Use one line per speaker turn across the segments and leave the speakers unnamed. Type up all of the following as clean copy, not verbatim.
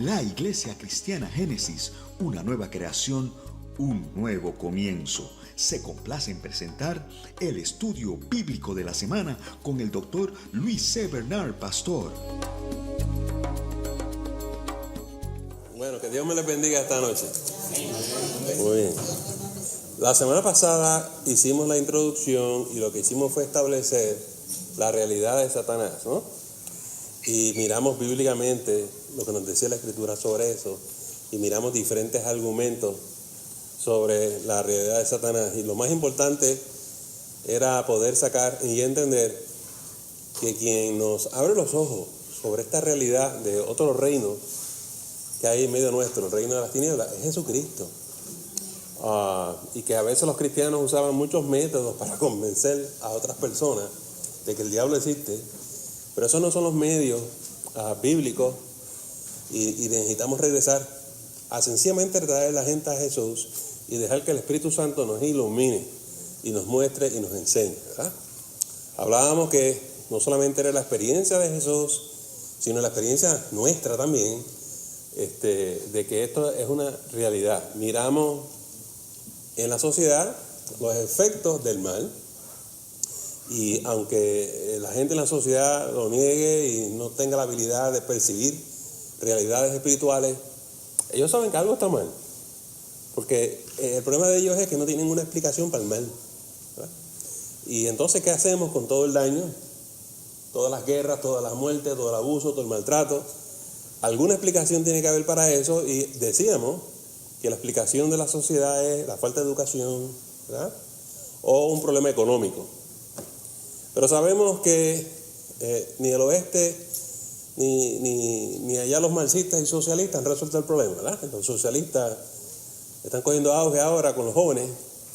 La Iglesia Cristiana Génesis, una nueva creación, un nuevo comienzo. Se complace en presentar el estudio bíblico de la semana con el doctor Luis C. Bernard, pastor.
Bueno, que Dios me les bendiga esta noche. Muy bien. La semana pasada hicimos la introducción y lo que hicimos fue establecer la realidad de Satanás, ¿no? Y miramos bíblicamente lo que nos decía la Escritura sobre eso y miramos diferentes argumentos sobre la realidad de Satanás. Y lo más importante era poder sacar y entender que quien nos abre los ojos sobre esta realidad de otro reino que hay en medio nuestro, el reino de las tinieblas, es Jesucristo. Y que a veces los cristianos usaban muchos métodos para convencer a otras personas de que el diablo existe, pero esos no son los medios bíblicos y necesitamos regresar a sencillamente traer a la gente a Jesús y dejar que el Espíritu Santo nos ilumine y nos muestre y nos enseñe, ¿verdad? Hablábamos que no solamente era la experiencia de Jesús, sino la experiencia nuestra también, de que esto es una realidad. Miramos en la sociedad los efectos del mal, y aunque la gente en la sociedad lo niegue y no tenga la habilidad de percibir realidades espirituales, ellos saben que algo está mal, porque el problema de ellos es que no tienen ninguna explicación para el mal, ¿verdad? Y entonces, ¿qué hacemos con todo el daño? Todas las guerras, todas las muertes, todo el abuso, todo el maltrato. Alguna explicación tiene que haber para eso, y decíamos que la explicación de la sociedad es la falta de educación, ¿verdad? O un problema económico. Pero sabemos que ni el oeste ni allá los marxistas y socialistas han resuelto el problema, ¿verdad? Los socialistas están cogiendo auge ahora con los jóvenes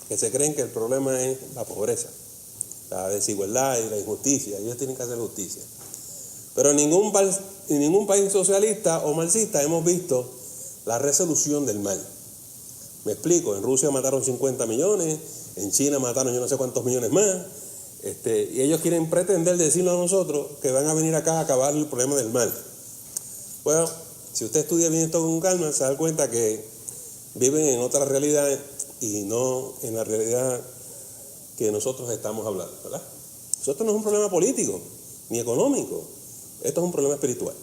que se creen que el problema es la pobreza, la desigualdad y la injusticia. Ellos tienen que hacer justicia. Pero en ningún país socialista o marxista hemos visto la resolución del mal. Me explico, en Rusia mataron 50 millones, en China mataron yo no sé cuántos millones más, y ellos quieren pretender decirnos a nosotros que van a venir acá a acabar el problema del mal. Bueno, si usted estudia bien esto con calma, se da cuenta que viven en otra realidad y no en la realidad que nosotros estamos hablando, ¿verdad? Esto no es un problema político ni económico, esto es un problema espiritual.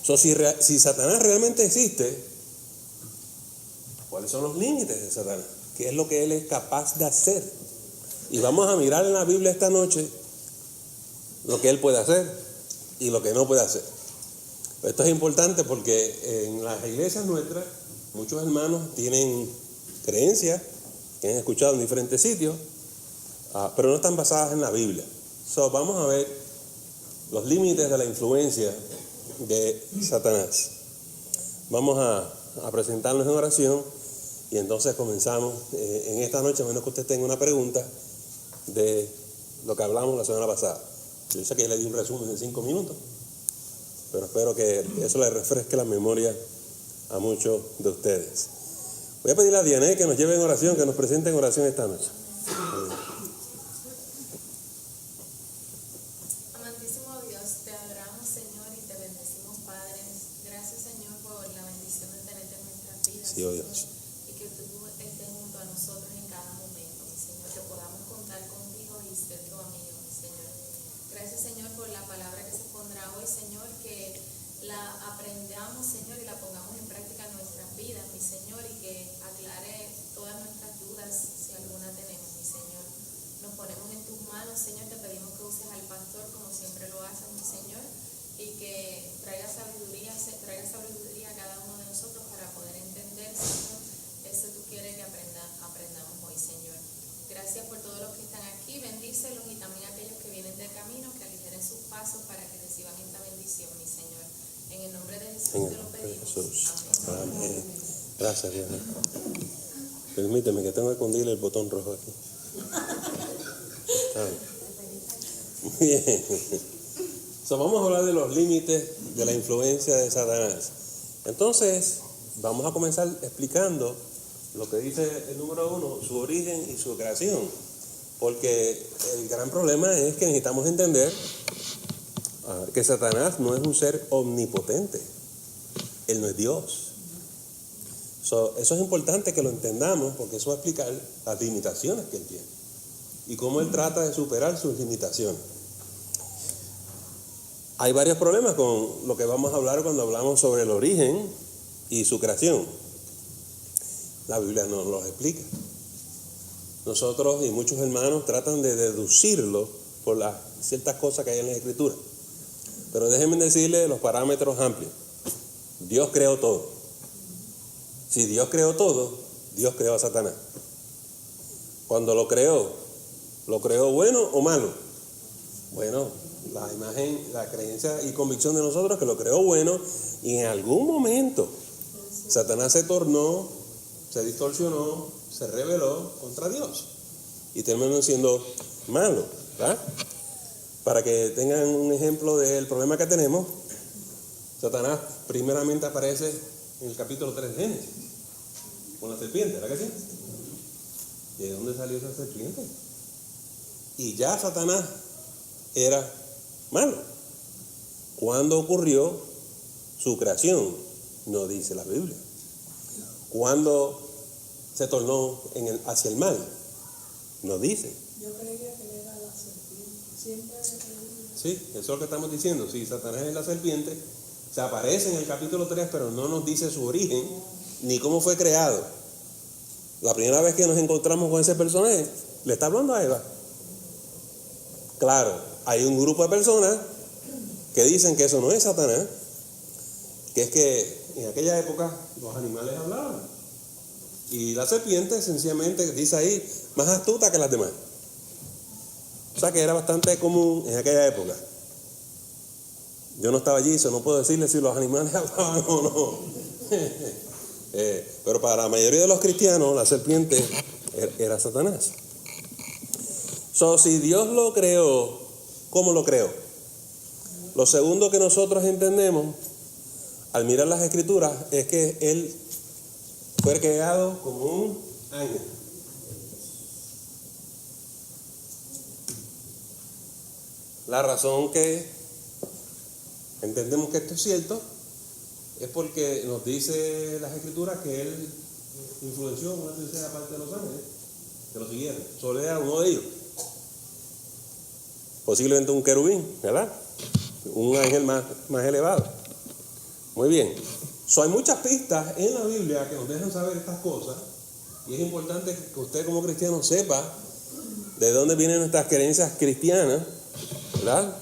Si Satanás realmente existe, ¿cuáles son los límites de Satanás? ¿Qué es lo que él es capaz de hacer? Y vamos a mirar en la Biblia esta noche lo que él puede hacer y lo que no puede hacer. Esto es importante porque en las iglesias nuestras muchos hermanos tienen creencias que han escuchado en diferentes sitios, pero no están basadas en la Biblia. Vamos a ver los límites de la influencia de Satanás. Vamos a presentarnos en oración y entonces comenzamos en esta noche, a menos que usted tenga una pregunta de lo que hablamos la semana pasada. Yo sé que le di un resumen de 5 minutos, pero espero que eso le refresque la memoria a muchos de ustedes. Voy a pedirle a Diana que nos lleve en oración, que nos presente en oración esta noche.
Amantísimo Dios, te adoramos, Señor, y te bendecimos, Padre. Gracias, Señor, por la bendición de tenerte en nuestras vidas.
Sí, oh Dios.
Y que tú estés junto a nosotros en cada momento, mi Señor, que podamos contar contigo y ser tu amigo, mi Señor. Gracias, Señor, por la palabra que se pondrá hoy, Señor, que la aprendamos, Señor, y la pongamos en práctica en nuestras vidas, mi Señor, y que aclare todas nuestras dudas, si alguna tenemos, mi Señor. Nos ponemos en tus manos, Señor, te pedimos que uses al pastor como siempre lo haces, mi Señor, y que traiga sabiduría a cada uno de nosotros para poder entender, Señor, eso tú quieres que aprendamos hoy, Señor. Gracias por todos los que están aquí, bendícelos, y también aquellos que vienen de camino, que aligeren sus pasos para que reciban esta bendición, mi Señor. En el nombre de Jesús te lo pedimos.
Amén. Gracias, Dios. Permíteme que tengo que esconderle el botón rojo aquí. Muy bien. Vamos a hablar de los límites de la influencia de Satanás. Entonces, vamos a comenzar explicando lo que dice el número 1, su origen y su creación. Porque el gran problema es que necesitamos entender que Satanás no es un ser omnipotente. Él no es Dios. Eso es importante que lo entendamos, porque eso va a explicar las limitaciones que Él tiene y cómo Él trata de superar sus limitaciones. Hay varios problemas con lo que vamos a hablar cuando hablamos sobre el origen y su creación. La Biblia no los explica. Nosotros y muchos hermanos tratan de deducirlo por las ciertas cosas que hay en la Escritura. Pero déjenme decirles los parámetros amplios. Dios creó todo. Si Dios creó todo, Dios creó a Satanás. Cuando lo creó bueno o malo. Bueno, la imagen, la creencia y convicción de nosotros es que lo creó bueno, y en algún momento Satanás se tornó, se distorsionó, se rebeló contra Dios y terminó siendo malo, ¿verdad? Para que tengan un ejemplo del problema que tenemos, Satanás primeramente aparece en el capítulo 3 de Génesis con la serpiente, ¿verdad que sí? ¿De dónde salió esa serpiente? Y ya Satanás era malo. ¿Cuándo ocurrió su creación? No dice la Biblia. ¿Cuándo se tornó hacia el mal? No dice.
Yo creía que él era la serpiente. Siempre había creído.
Sí, eso es lo que estamos diciendo. Si Satanás es la serpiente, se aparece en el capítulo 3, pero no nos dice su origen ni cómo fue creado. La primera vez que nos encontramos con ese personaje, le está hablando a Eva. Claro, hay un grupo de personas que dicen que eso no es Satanás, que es que en aquella época los animales hablaban y la serpiente sencillamente, dice ahí, más astuta que las demás. O sea que era bastante común en aquella época. Yo no estaba allí, eso no puedo decirle si los animales hablaban o no. Pero para la mayoría de los cristianos la serpiente era Satanás. Si Dios lo creó, ¿cómo lo creó? Lo segundo que nosotros entendemos al mirar las Escrituras es que Él fue creado como un ángel. La razón que entendemos que esto es cierto es porque nos dice las Escrituras que Él influenció una tercera parte de los ángeles que lo siguieron. Solo era uno de ellos. Posiblemente un querubín, ¿verdad? Un ángel más elevado. Muy bien. Hay muchas pistas en la Biblia que nos dejan saber estas cosas, y es importante que usted como cristiano sepa de dónde vienen nuestras creencias cristianas, ¿verdad?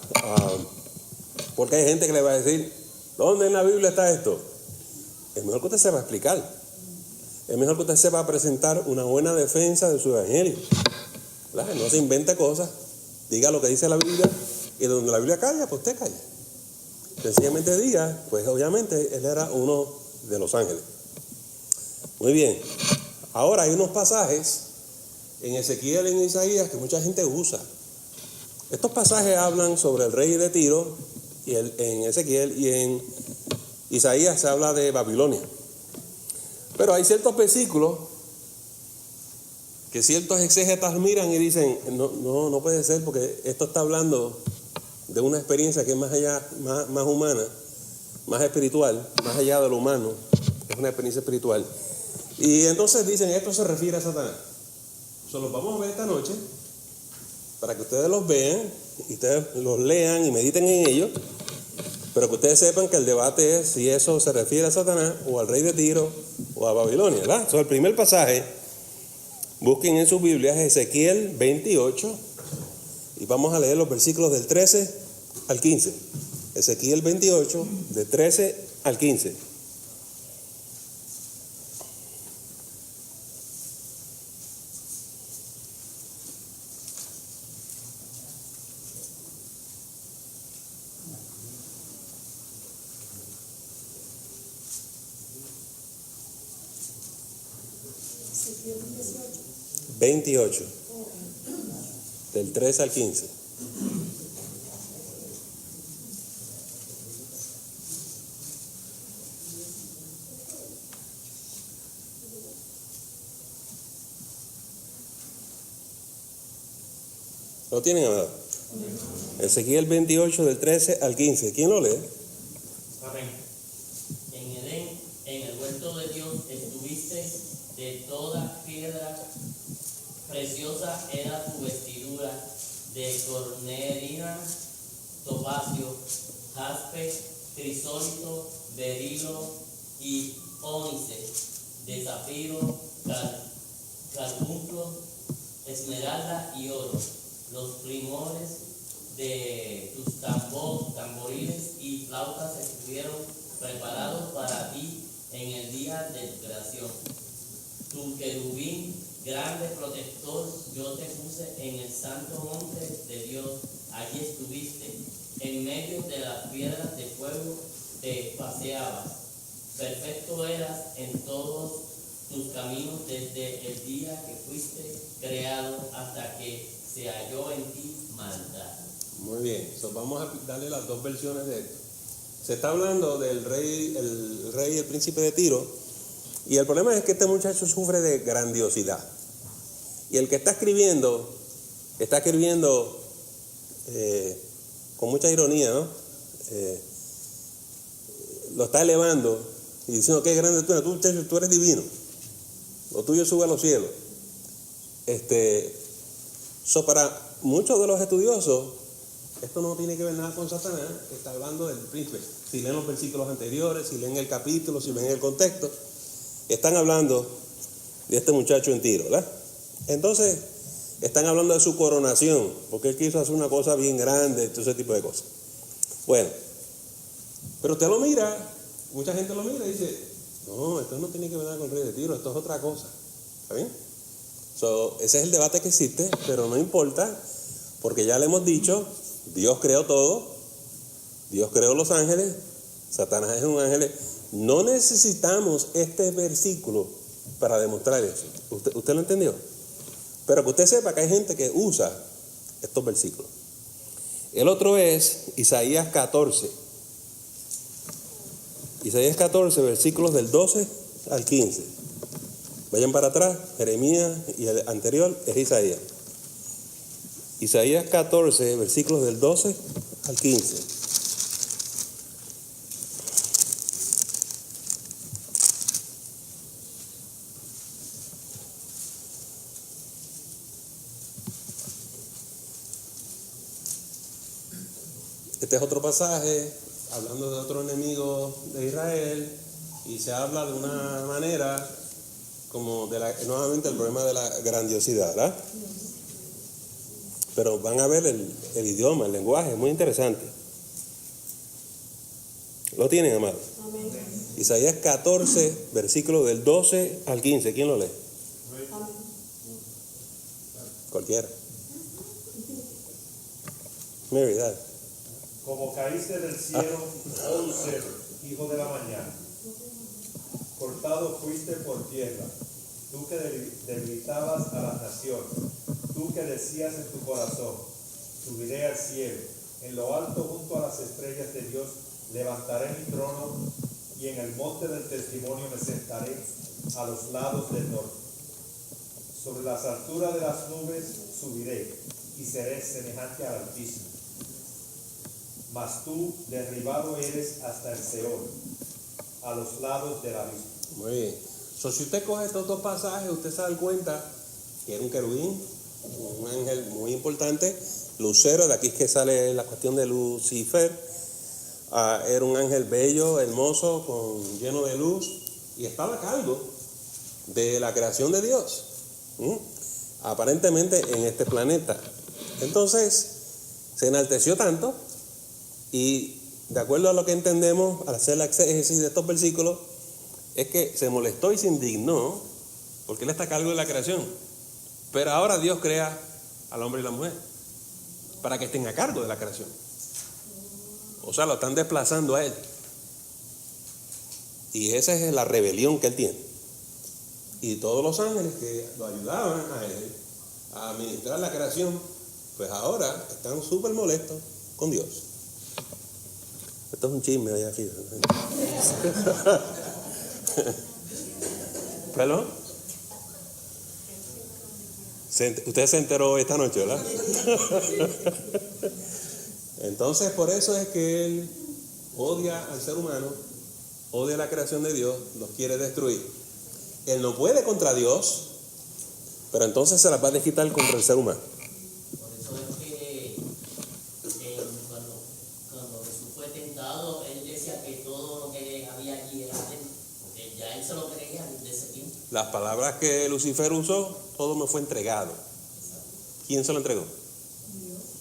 Porque hay gente que le va a decir, ¿dónde en la Biblia está esto? Es mejor que usted sepa explicar. Es mejor que usted sepa presentar una buena defensa de su evangelio, ¿verdad? No se invente cosas. Diga lo que dice la Biblia, y donde la Biblia calla, pues usted calla. Sencillamente diga, pues obviamente él era uno de los ángeles. Muy bien. Ahora hay unos pasajes en Ezequiel y en Isaías que mucha gente usa. Estos pasajes hablan sobre el rey de Tiro, y en Ezequiel, y en Isaías se habla de Babilonia. Pero hay ciertos versículos que ciertos exégetas miran y dicen, no puede ser, porque esto está hablando de una experiencia que es más allá, más humana, más espiritual, más allá de lo humano, es una experiencia espiritual. Y entonces dicen, esto se refiere a Satanás. Los vamos a ver esta noche, para que ustedes los vean, y ustedes los lean y mediten en ellos, pero que ustedes sepan que el debate es si eso se refiere a Satanás, o al rey de Tiro, o a Babilonia, ¿verdad? El primer pasaje, busquen en sus Biblias Ezequiel 28, y vamos a leer los versículos del 13 al 15. Ezequiel 28, de 13 al 15.
Ezequiel
28, del 13 al 15. ¿Lo tienen, amado? Ezequiel 28, del 13 al 15. ¿Quién lo lee?
Amén. en Edén, en el huerto de Dios, estuviste de toda piedra preciosa era tu vestidura, de cornalina, topacio, jaspe, crisólito, berilo y ónice, de zafiro, carbunclo, esmeralda y oro. Los primores de tus tamboriles y flautas estuvieron preparados para ti en el día de tu creación. Tu querubín, grande protector, yo te puse en el santo monte de Dios. Allí estuviste, en medio de las piedras de fuego te paseabas. Perfecto eras en todos tus caminos desde el día que fuiste creado hasta que se halló en ti maldad.
Muy bien, vamos a darle las dos versiones de esto. Se está hablando del rey, el príncipe de Tiro, y el problema es que este muchacho sufre de grandiosidad. Y el que está escribiendo con mucha ironía, ¿no? Lo está elevando y diciendo qué grande tú eres, tú eres divino, lo tuyo sube a los cielos. Para muchos de los estudiosos, esto no tiene que ver nada con Satanás, está hablando del príncipe. Si leen los versículos anteriores, si leen el capítulo, si leen el contexto, están hablando de este muchacho en Tiro, ¿verdad? Entonces, están hablando de su coronación, porque él quiso hacer una cosa bien grande, todo ese tipo de cosas. Bueno, pero usted lo mira, mucha gente lo mira y dice, no, esto no tiene que ver nada con el rey de Tiro, esto es otra cosa. ¿Está bien? Ese es el debate que existe, pero no importa, porque ya le hemos dicho, Dios creó todo, Dios creó los ángeles, Satanás es un ángel. No necesitamos este versículo para demostrar eso. ¿Usted lo entendió? Pero que usted sepa que hay gente que usa estos versículos. El otro es Isaías 14. Isaías 14, versículos del 12 al 15. Vayan para atrás, Jeremías y el anterior es Isaías. Isaías 14, versículos del 12 al 15. Este es otro pasaje, hablando de otro enemigo de Israel, y se habla de una manera como nuevamente el problema de la grandiosidad, ¿verdad? Pero van a ver el idioma, el lenguaje, es muy interesante. ¿Lo tienen, amado?
Amén.
Isaías 14, versículo del 12 al 15. ¿Quién lo lee?
Amén.
Cualquiera. Mary, dale.
Como caíste del cielo, oh lucero, hijo de la mañana. Cortado fuiste por tierra, tú que debilitabas a las naciones, tú que decías en tu corazón, subiré al cielo, en lo alto junto a las estrellas de Dios levantaré mi trono, y en el monte del testimonio me sentaré a los lados del norte. Sobre las alturas de las nubes subiré, y seré semejante al Altísimo. Mas tú derribado eres hasta el Seol, a los lados del abismo.
Muy bien. Si usted coge estos dos pasajes, usted se da cuenta que era un querubín, un ángel muy importante, lucero, de aquí es que sale la cuestión de Lucifer. Era un ángel bello, hermoso, lleno de luz, y estaba a cargo de la creación de Dios, aparentemente en este planeta. Entonces, se enalteció tanto, y de acuerdo a lo que entendemos al hacer la exégesis de estos versículos, es que se molestó y se indignó porque él está a cargo de la creación. Pero ahora Dios crea al hombre y la mujer para que estén a cargo de la creación. O sea, lo están desplazando a él. Y esa es la rebelión que él tiene. Y todos los ángeles que lo ayudaban a él a administrar la creación, pues ahora están súper molestos con Dios. Esto es un chisme allá arriba. ¿Perdón? Usted se enteró esta noche, ¿verdad? Entonces, por eso es que él odia al ser humano, odia la creación de Dios, los quiere destruir. Él no puede contra Dios, pero entonces se las va a desquitar contra el ser humano.
Por eso es que cuando Jesús fue tentado, él decía que todo lo que había allí era de él, porque ya él se lo creía desde ese tiempo.
Las palabras que Lucifer usó, todo me fue entregado. ¿Quién se lo entregó?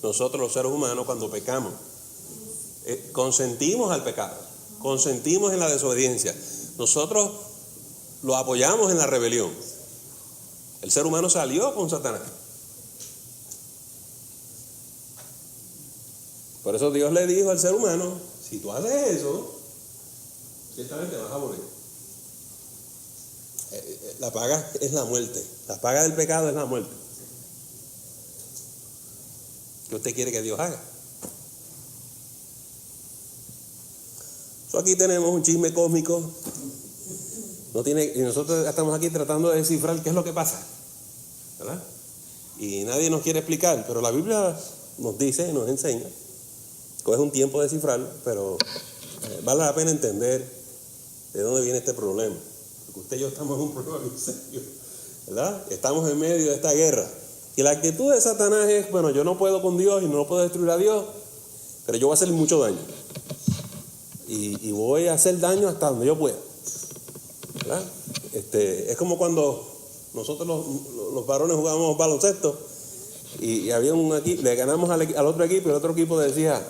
Nosotros los seres humanos cuando pecamos. Consentimos al pecado, consentimos en la desobediencia. Nosotros lo apoyamos en la rebelión. El ser humano salió con Satanás. Por eso Dios le dijo al ser humano, si tú haces eso, ciertamente vas a morir. La paga es la muerte. La paga del pecado es la muerte. ¿Qué usted quiere que Dios haga? Aquí tenemos un chisme cósmico. Y nosotros estamos aquí tratando de descifrar qué es lo que pasa, ¿verdad? Y nadie nos quiere explicar, pero la Biblia nos dice, nos enseña. Coge un tiempo de descifrarlo, pero vale la pena entender de dónde viene este problema. Porque usted y yo estamos en un problema bien serio, ¿verdad? Estamos en medio de esta guerra. Y la actitud de Satanás es, bueno, yo no puedo con Dios y no puedo destruir a Dios, pero yo voy a hacerle mucho daño. Y voy a hacer daño hasta donde yo pueda, ¿verdad? Es como cuando nosotros los varones jugábamos baloncesto y había un equipo, le ganamos al otro equipo y el otro equipo decía,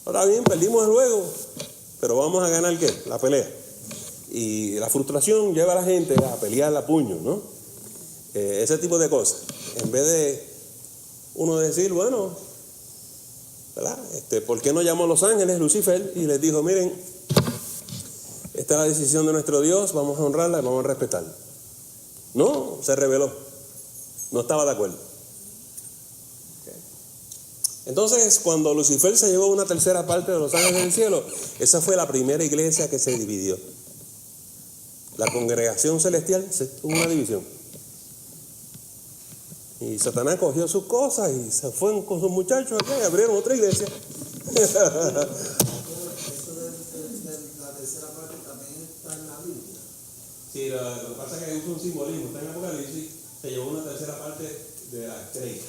ahora bien, perdimos el juego, pero vamos a ganar ¿qué? La pelea. Y la frustración lleva a la gente a pelear a puño, ¿no? Ese tipo de cosas. En vez de uno decir, bueno, ¿verdad? ¿Por qué no llamó a los ángeles, Lucifer, y les dijo, miren, esta es la decisión de nuestro Dios, vamos a honrarla y vamos a respetarla? No, se rebeló, no estaba de acuerdo. Okay. Entonces, cuando Lucifer se llevó una tercera parte de los ángeles del cielo, esa fue la primera iglesia que se dividió. La congregación celestial tuvo una división. Y Satanás cogió sus cosas y se fue con sus muchachos acá y abrieron otra iglesia.
Eso de la tercera parte también está en la Biblia.
Sí, lo que pasa es que es un simbolismo. Está en Apocalipsis, se llevó una tercera parte de la estrella.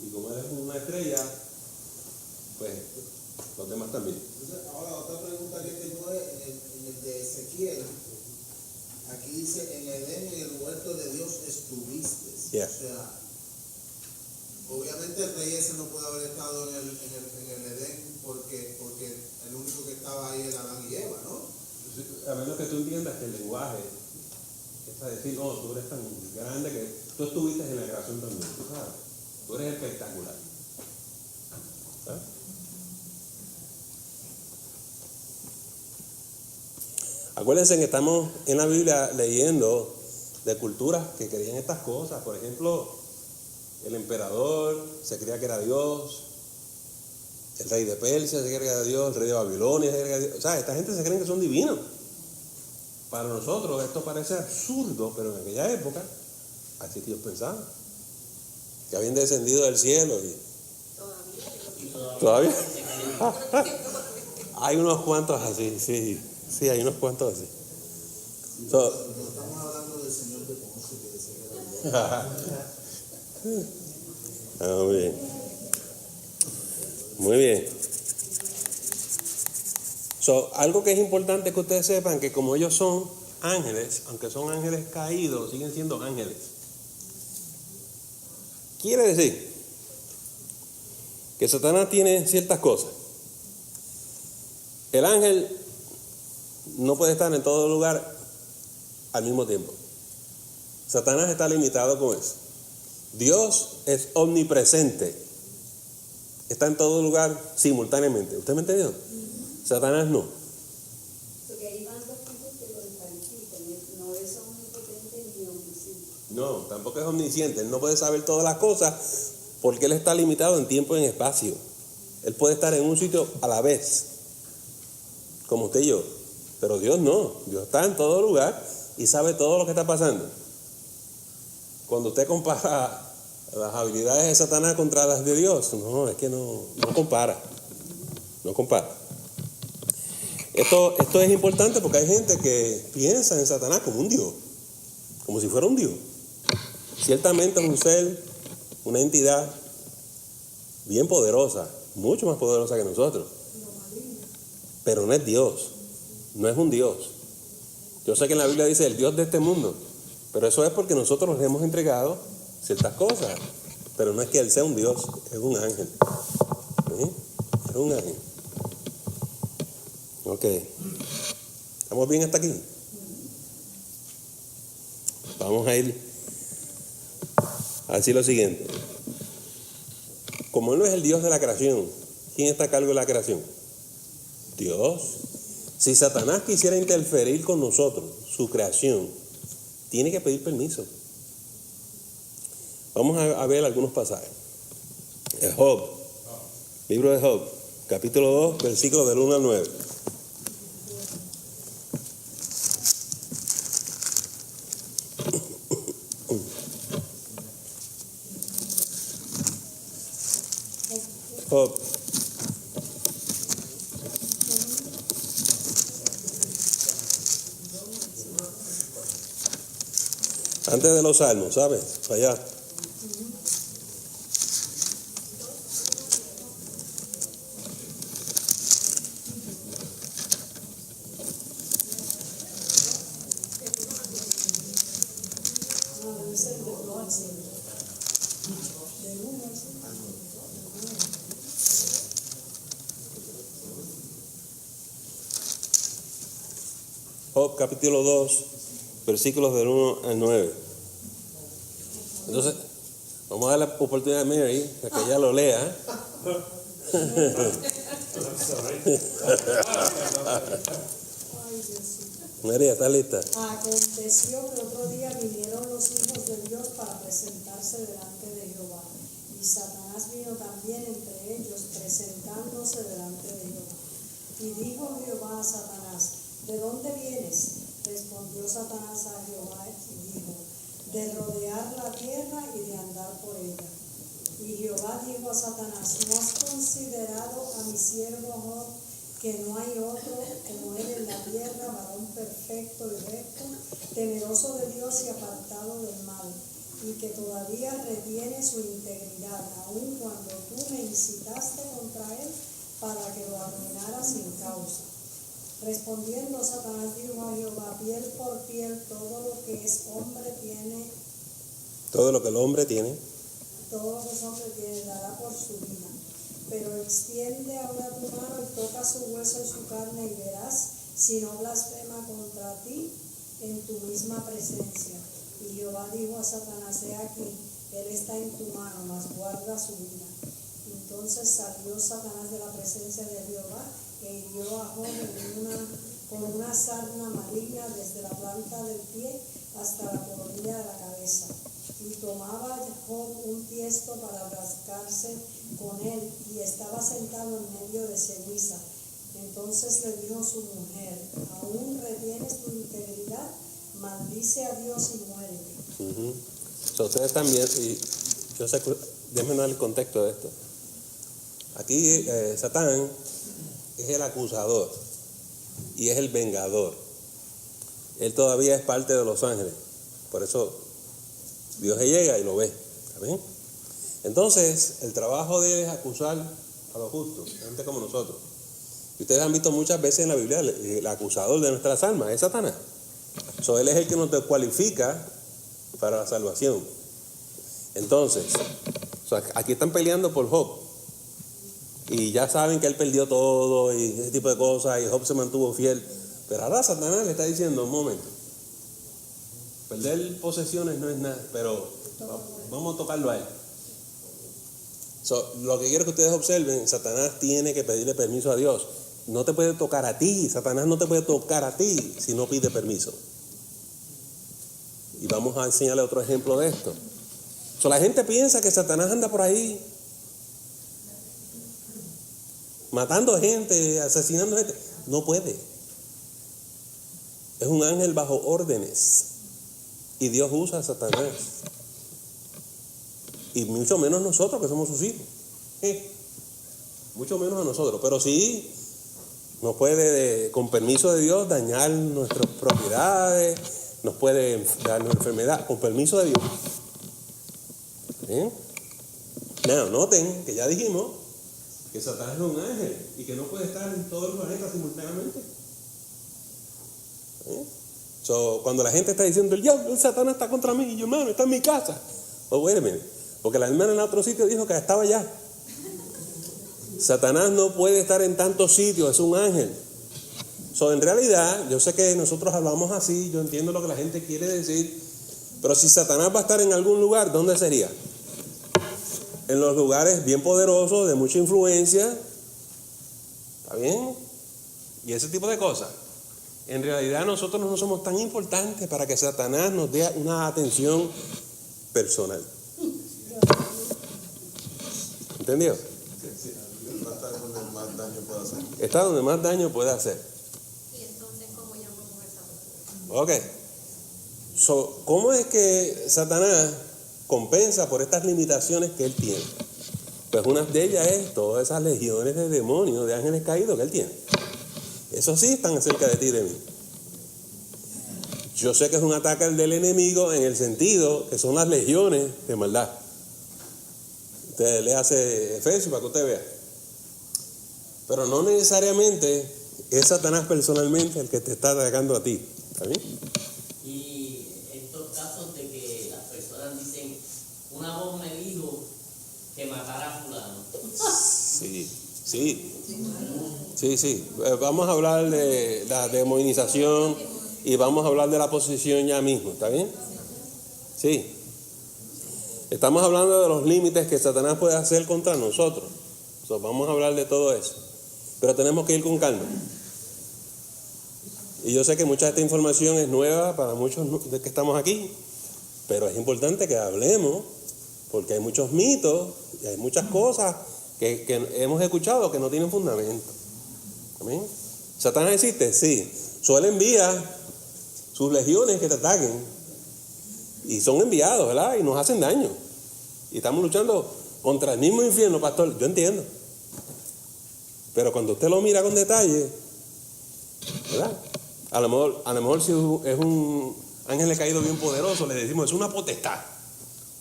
Y como él es una estrella, pues los demás también.
Entonces, ahora otra pregunta que tengo es, en el de Ezequiel, aquí dice, en Edén, en el huerto de Dios estuviste.
Yeah.
O sea, obviamente el rey ese no puede haber estado en el Edén porque el único que estaba ahí era Adán y Eva, ¿no?
A menos que tú entiendas que el lenguaje es a decir, no, tú eres tan grande que tú estuviste en la creación también, tú sabes, tú eres espectacular. ¿Sabes? Acuérdense que estamos en la Biblia leyendo de culturas que creían estas cosas. Por ejemplo, el emperador se creía que era Dios, el rey de Persia se creía que era Dios, el rey de Babilonia se creía que era Dios. O sea, esta gente se cree que son divinos. Para nosotros esto parece absurdo, pero en aquella época así que ellos pensaban, que habían descendido del cielo y todavía hay unos cuantos así, sí, hay unos cuantos así.
No estamos hablando del Señor de Ponce, que decía que era Dios.
Muy bien. Muy bien. Algo que es importante que ustedes sepan, que como ellos son ángeles, aunque son ángeles caídos, siguen siendo ángeles. Quiere decir que Satanás tiene ciertas cosas. El ángel no puede estar en todo lugar al mismo tiempo. Satanás está limitado con eso. Dios es omnipresente. Está en todo lugar simultáneamente. ¿Usted me entendió? Satanás no.
Porque hay bandos que lo descalifican, no es omnipotente ni omnisciente.
No, tampoco es omnisciente. Él no puede saber todas las cosas porque él está limitado en tiempo y en espacio. Él puede estar en un sitio a la vez, como usted y yo. Pero Dios no. Dios está en todo lugar y sabe todo lo que está pasando. Cuando usted compara las habilidades de Satanás contra las de Dios, no, es que no compara. No compara. Esto es importante porque hay gente que piensa en Satanás como un Dios, como si fuera un Dios. Ciertamente es un ser, una entidad bien poderosa, mucho más poderosa que nosotros. Pero no es Dios, no es un Dios. Yo sé que en la Biblia dice el Dios de este mundo, pero eso es porque nosotros les hemos entregado ciertas cosas. Pero no es que Él sea un Dios, es un ángel. ¿Sí? Es un ángel. Ok. ¿Estamos bien hasta aquí? Vamos a ir a decir lo siguiente. Como Él no es el Dios de la creación, ¿quién está a cargo de la creación? Dios. Si Satanás quisiera interferir con nosotros, su creación, tiene que pedir permiso. Vamos a ver algunos pasajes. Job, libro de Job, capítulo 2, versículos del 1 al 9. Job. Antes de los salmos, ¿sabes? Allá. Job capítulo 2, versículos del 1 al 9. Entonces, vamos a dar la oportunidad a Mary, a que ella lo lea. María, ¿está lista?
Aconteció que otro día vinieron los hijos de Dios para presentarse delante de Jehová. Y Satanás vino también entre ellos, presentándose delante de Jehová. Y dijo Jehová a Satanás: ¿de dónde vienes? Respondió Satanás a Jehová y dijo: de rodear la tierra y de andar por ella. Y Jehová dijo a Satanás: ¿no has considerado a mi siervo Job, que no hay otro como él en la tierra, varón perfecto y recto, temeroso de Dios y apartado del mal, y que todavía retiene su integridad, aun cuando tú me incitaste contra él para que lo arruinara sin causa? Respondiendo Satanás dijo a Jehová: piel por piel, todo lo que es hombre tiene,
todo lo que el hombre tiene,
todo lo que es hombre tiene, dará por su vida. Pero extiende ahora tu mano y toca su hueso y su carne, y verás si no blasfema contra ti en tu misma presencia. Y Jehová dijo a Satanás: he aquí, él está en tu mano, mas guarda su vida. Entonces salió Satanás de la presencia de Jehová e hirió a Job con una sarna maligna desde la planta del pie hasta la coronilla de la cabeza. Y tomaba Job un tiesto para rascarse con él, y estaba sentado en medio de ceniza. Entonces le dijo su mujer: ¿aún retienes tu integridad? Maldice a Dios y muérete.
So, ustedes también, y yo sé que, déjenme dar el contexto de esto. Aquí Satán es el acusador y es el vengador. Él todavía es parte de los ángeles. Por eso Dios se llega y lo ve. ¿Está bien? Entonces, el trabajo de él es acusar a los justos, gente como nosotros. Y ustedes han visto muchas veces en la Biblia el acusador de nuestras almas es Satanás. So, él es el que nos descualifica para la salvación. Entonces, aquí están peleando por Job. Y ya saben que él perdió todo y ese tipo de cosas, y Job se mantuvo fiel. Pero ahora Satanás le está diciendo: un momento, perder posesiones no es nada, pero vamos a tocarlo a él. Lo que quiero que ustedes observen: Satanás tiene que pedirle permiso a Dios. No te puede tocar a ti, Satanás no te puede tocar a ti si no pide permiso. Y vamos a enseñarle otro ejemplo de esto. La gente piensa que Satanás anda por ahí matando gente, asesinando gente. No puede. Es un ángel bajo órdenes. Y Dios usa a Satanás. Y mucho menos nosotros que somos sus hijos. Mucho menos a nosotros. Pero sí, Nos puede, con permiso de Dios, dañar nuestras propiedades, nos puede darnos enfermedad, con permiso de Dios. ¿Bien? Now, noten que ya dijimos que Satanás es un ángel y que no puede estar en todo el planeta simultáneamente. So, cuando la gente está diciendo, el Satanás está contra mí, y yo, hermano, está en mi casa. Oh, wait a minute. Porque la hermana en otro sitio dijo que estaba allá. Satanás no puede estar en tantos sitios, es un ángel. So, en realidad, yo sé que nosotros hablamos así, yo entiendo lo que la gente quiere decir, pero si Satanás va a estar en algún lugar, ¿dónde sería? En los lugares bien poderosos, de mucha influencia, ¿está bien? Y ese tipo de cosas. En realidad nosotros no somos tan importantes para que Satanás nos dé una atención personal. ¿Entendió?
Está donde más daño puede hacer.
Está donde más daño puede hacer.
Y entonces, ¿cómo llamamos a esa persona?
Ok. So, ¿cómo es que Satanás compensa por estas limitaciones que él tiene? Pues una de ellas es todas esas legiones de demonios, de ángeles caídos que él tiene. Eso sí están cerca de ti y de mí. Yo sé que es un ataque del enemigo en el sentido que son las legiones de maldad. Usted le hace Efesios para que usted vea. Pero no necesariamente es Satanás personalmente el que te está atacando a ti. ¿Está bien?
Y estos casos de que las personas dicen, una voz me dijo que matara a fulano. Sí. Vamos a hablar de la demonización y vamos a hablar de la posesión ya mismo. ¿Está bien? Sí. Estamos hablando de los límites que Satanás puede hacer contra nosotros. So, vamos a hablar de todo eso. Pero tenemos que ir con calma. Y yo sé que mucha de esta información es nueva para muchos de que estamos aquí, pero es importante que hablemos, porque hay muchos mitos y hay muchas cosas que hemos escuchado que no tienen fundamento. ¿Amén? ¿Satanás existe? Sí. Él envía sus legiones que te ataquen, y son enviados, ¿verdad? Y nos hacen daño. Y estamos luchando contra el mismo infierno, pastor. Yo entiendo. Pero cuando usted lo mira con detalle, ¿verdad? A lo mejor si es un ángel caído bien poderoso, le decimos, es una potestad.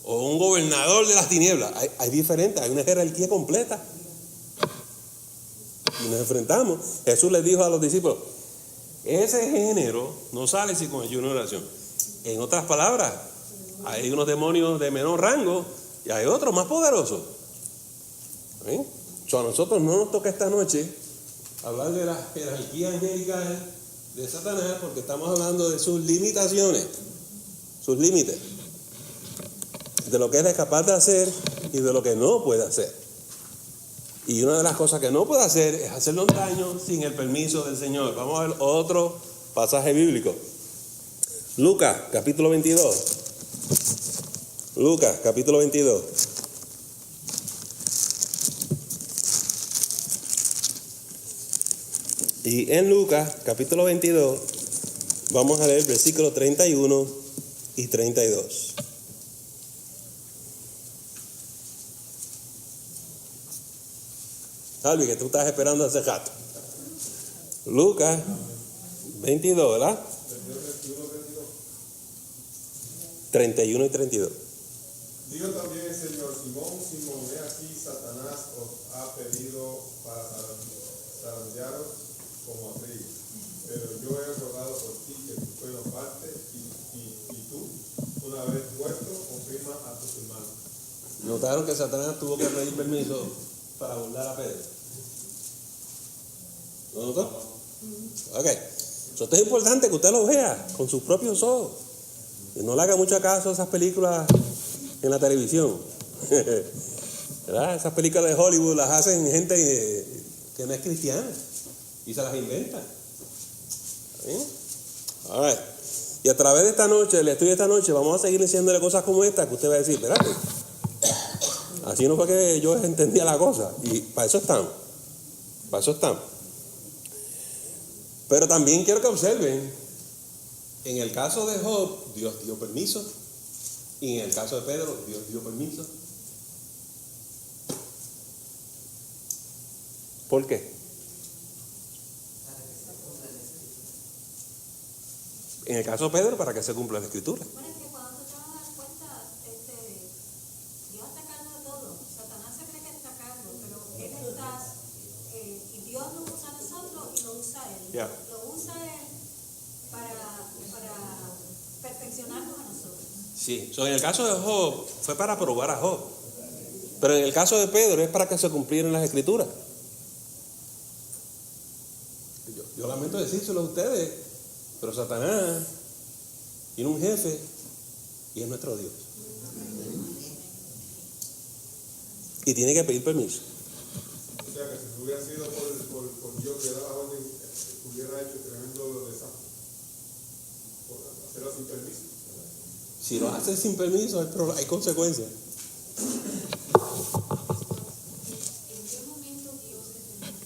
O un gobernador de las tinieblas. Hay diferentes, hay una jerarquía completa. Y nos enfrentamos. Jesús les dijo a los discípulos, ese género no sale si con ayuno y oración. En otras palabras, hay unos demonios de menor rango y hay otros más poderosos. ¿Sí? A nosotros no nos toca esta noche hablar de la jerarquía angelical de Satanás, porque estamos hablando de sus limitaciones, sus límites, de lo que él es capaz de hacer y de lo que no puede hacer. Y una de las cosas que no puede hacer es hacernos daño sin el permiso del Señor. Vamos a ver otro pasaje bíblico. Lucas, capítulo 22. Lucas, capítulo 22. Y en Lucas, capítulo 22, vamos a leer versículos 31 y 32. Albi, que tú estás esperando hace rato. Lucas 22, ¿verdad? 31 y 32.
Digo también el Señor, Simón, he aquí Satanás os ha pedido para zarandearos como a trigo, pero yo he rogado por ti que tu fe no falte y tú, una vez puesto, confirma a tus hermanos.
Notaron que Satanás tuvo que pedir permiso para burlar a Pedro. ¿Lo notó? Ok. Eso es importante que usted lo vea con sus propios ojos. Y no le haga mucho caso a esas películas en la televisión. ¿Verdad? Esas películas de Hollywood las hacen gente que no es cristiana y se las inventan. ¿Bien? A ver. Y a través de esta noche, el estudio de esta noche, vamos a seguir enseñándole cosas como esta que usted va a decir, espérate, así no fue que yo entendía la cosa. Y para eso estamos. Para eso estamos. Pero también quiero que observen, en el caso de Job, Dios dio permiso. Y en el caso de Pedro, Dios dio permiso. ¿Por qué? En el caso de Pedro, para que se cumpla la escritura.
Bueno, es que cuando tú te vas a dar cuenta, Dios está a cargo de todo. Satanás se cree que está a cargo, pero Él está, y Dios nos usa a nosotros y lo usa Él.
Yeah.
Lo usa Él para perfeccionarnos a nosotros.
Sí, en el caso de Job, fue para probar a Job. Pero en el caso de Pedro, es para que se cumplieran las escrituras. Yo lamento decírselo a ustedes, pero Satanás tiene un jefe y es nuestro Dios. Y tiene que pedir permiso.
O sea que si hubiera sido por Dios que da la orden, hubiera hecho tremendo desastre. Por hacerlo sin permiso.
Si lo haces sin permiso, hay consecuencias.
¿En qué momento Dios le permitió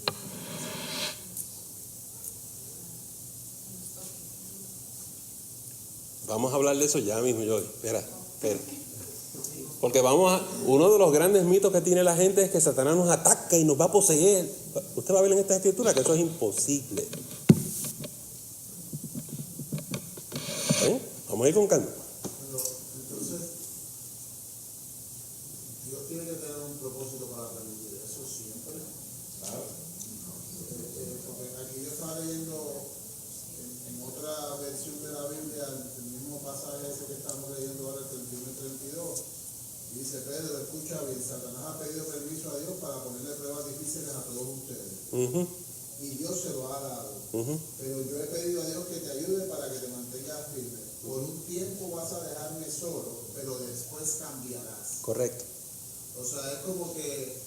Vamos a hablar de eso ya mismo, Joy. Espera. Porque uno de los grandes mitos que tiene la gente es que Satanás nos ataca y nos va a poseer. Usted va a ver en esta escritura que eso es imposible. Vamos a ir con calma.
Pero entonces, Dios tiene que tener un propósito para permitir eso siempre.
Claro.
Porque aquí yo estaba leyendo en otra versión de la Biblia, el mismo pasaje ese que estamos leyendo ahora, el 31 y 32, y dice: Pedro, escucha bien, Satanás ha pedido permiso a Dios para ponerle pruebas difíciles a todos ustedes. Y Dios se lo ha dado. Pero yo he pedido a Dios que te ayude para que te mantengas firme. Por un tiempo vas a dejarme solo, pero después cambiarás.
Correcto.
O sea, es como que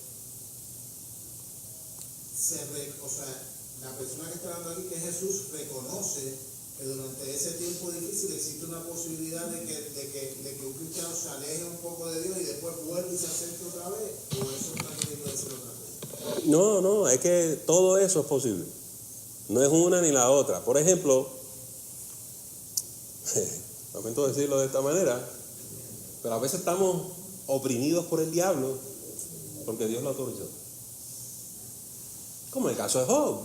la persona que está hablando aquí, que es Jesús, reconoce que durante ese tiempo difícil existe una posibilidad de que un cristiano se aleje un poco de Dios y después vuelva y se acerque otra vez. ¿O eso está queriendo decir otra cosa?
No, es que todo eso es posible. No es una ni la otra. Por ejemplo, lamento decirlo de esta manera, pero a veces estamos oprimidos por el diablo porque Dios lo autorizó. Como en el caso de Job.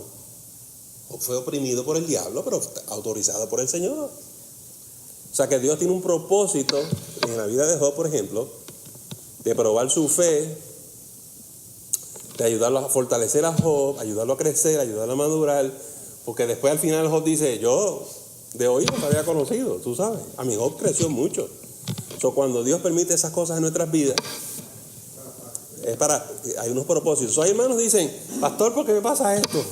Job fue oprimido por el diablo, pero autorizado por el Señor. O sea que Dios tiene un propósito en la vida de Job, por ejemplo, de probar su fe, de ayudarlo a fortalecer a Job, ayudarlo a crecer, ayudarlo a madurar, porque después al final Job dice: yo de oído te había conocido, tú sabes, a mi Job creció mucho. Cuando Dios permite esas cosas en nuestras vidas, es hay unos propósitos. Hay hermanos que dicen: pastor, ¿por qué me pasa esto?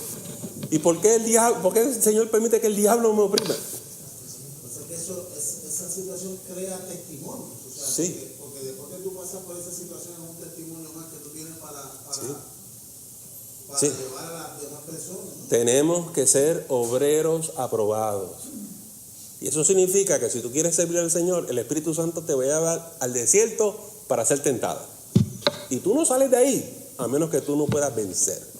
¿Y por qué el Señor permite que el diablo me oprima?
Entonces que esa situación crea testimonios. O sea,
Sí.
porque después que tú pasas por esa situación es un testimonio más que tú tienes para
Sí.
llevar a las demás personas, ¿no?
Tenemos que ser obreros aprobados. Y eso significa que si tú quieres servir al Señor, el Espíritu Santo te va a llevar al desierto para ser tentado. Y tú no sales de ahí a menos que tú no puedas vencer.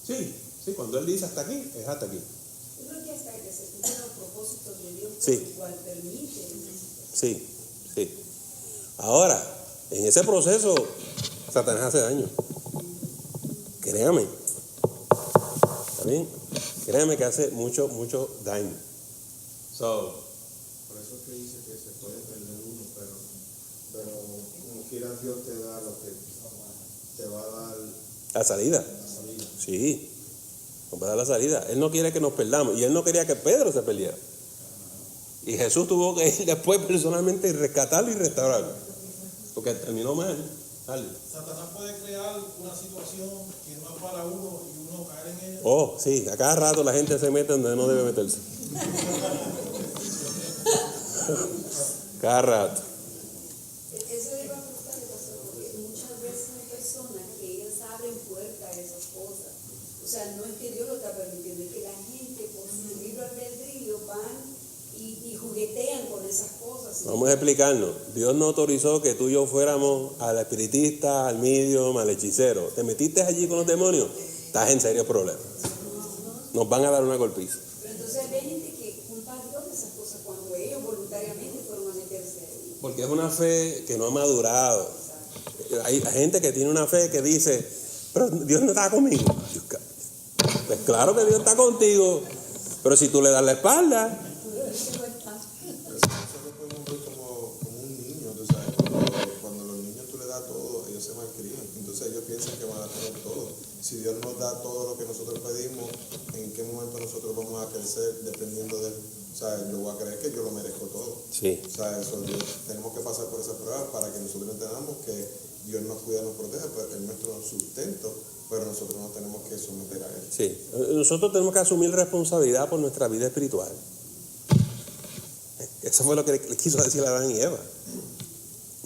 Sí, cuando Él dice hasta aquí, es hasta aquí.
Yo creo que hasta que se cumplan los propósitos de Dios,
Sí.
por el cual permite.
Sí. Ahora, en ese proceso, Satanás hace daño. Créame. ¿Está bien? Créame que hace mucho daño.
Por eso es que dice que se puede perder uno, pero como quiera Dios te da lo que te va a dar
La salida.
la salida.
Sí. Nos va a dar la salida. Él no quiere que nos perdamos. Y Él no quería que Pedro se perdiera. Y Jesús tuvo que ir después personalmente y rescatarlo y restaurarlo. Porque terminó mal. Dale.
Satanás puede crear una situación que no es para uno y uno caer en ella.
Oh, sí. A cada rato la gente se mete donde no debe meterse. Cada rato.
Eso iba a preguntarle, pastor, porque muchas veces hay personas que ellas abren puertas a esas cosas. O sea, no es que Dios lo está permitiendo, es que la gente por su libre albedrío van y juguetean con esas cosas.
Vamos a explicarnos. Dios no autorizó que tú y yo fuéramos al espiritista, al medium, al hechicero. Te metiste allí con los demonios, estás en serio problema. Nos van a dar una golpiza.
Pero entonces hay gente que culpa a Dios de esas cosas cuando ellos voluntariamente fueron a meterse ahí.
Porque es una fe que no ha madurado. Hay gente que tiene una fe que dice: pero Dios no está conmigo. Pues claro que Dios está contigo, pero si tú le das la espalda.
Nosotros podemos ver como un niño, tú sabes, cuando los niños tú le das todo, ellos se malcrían, entonces ellos piensan que van a tener todo. Si Dios nos da todo lo que nosotros pedimos, ¿en qué momento nosotros vamos a crecer dependiendo de él? O sea, yo voy a creer que yo lo merezco todo.
Sí.
O sea, tenemos que pasar por esa prueba para que nosotros entendamos que Dios nos cuida, nos protege, pero es nuestro sustento, pero nosotros nos tenemos que someter a él.
Sí, nosotros tenemos que asumir responsabilidad por nuestra vida espiritual. Eso fue lo que le quiso decir a Adán y Eva.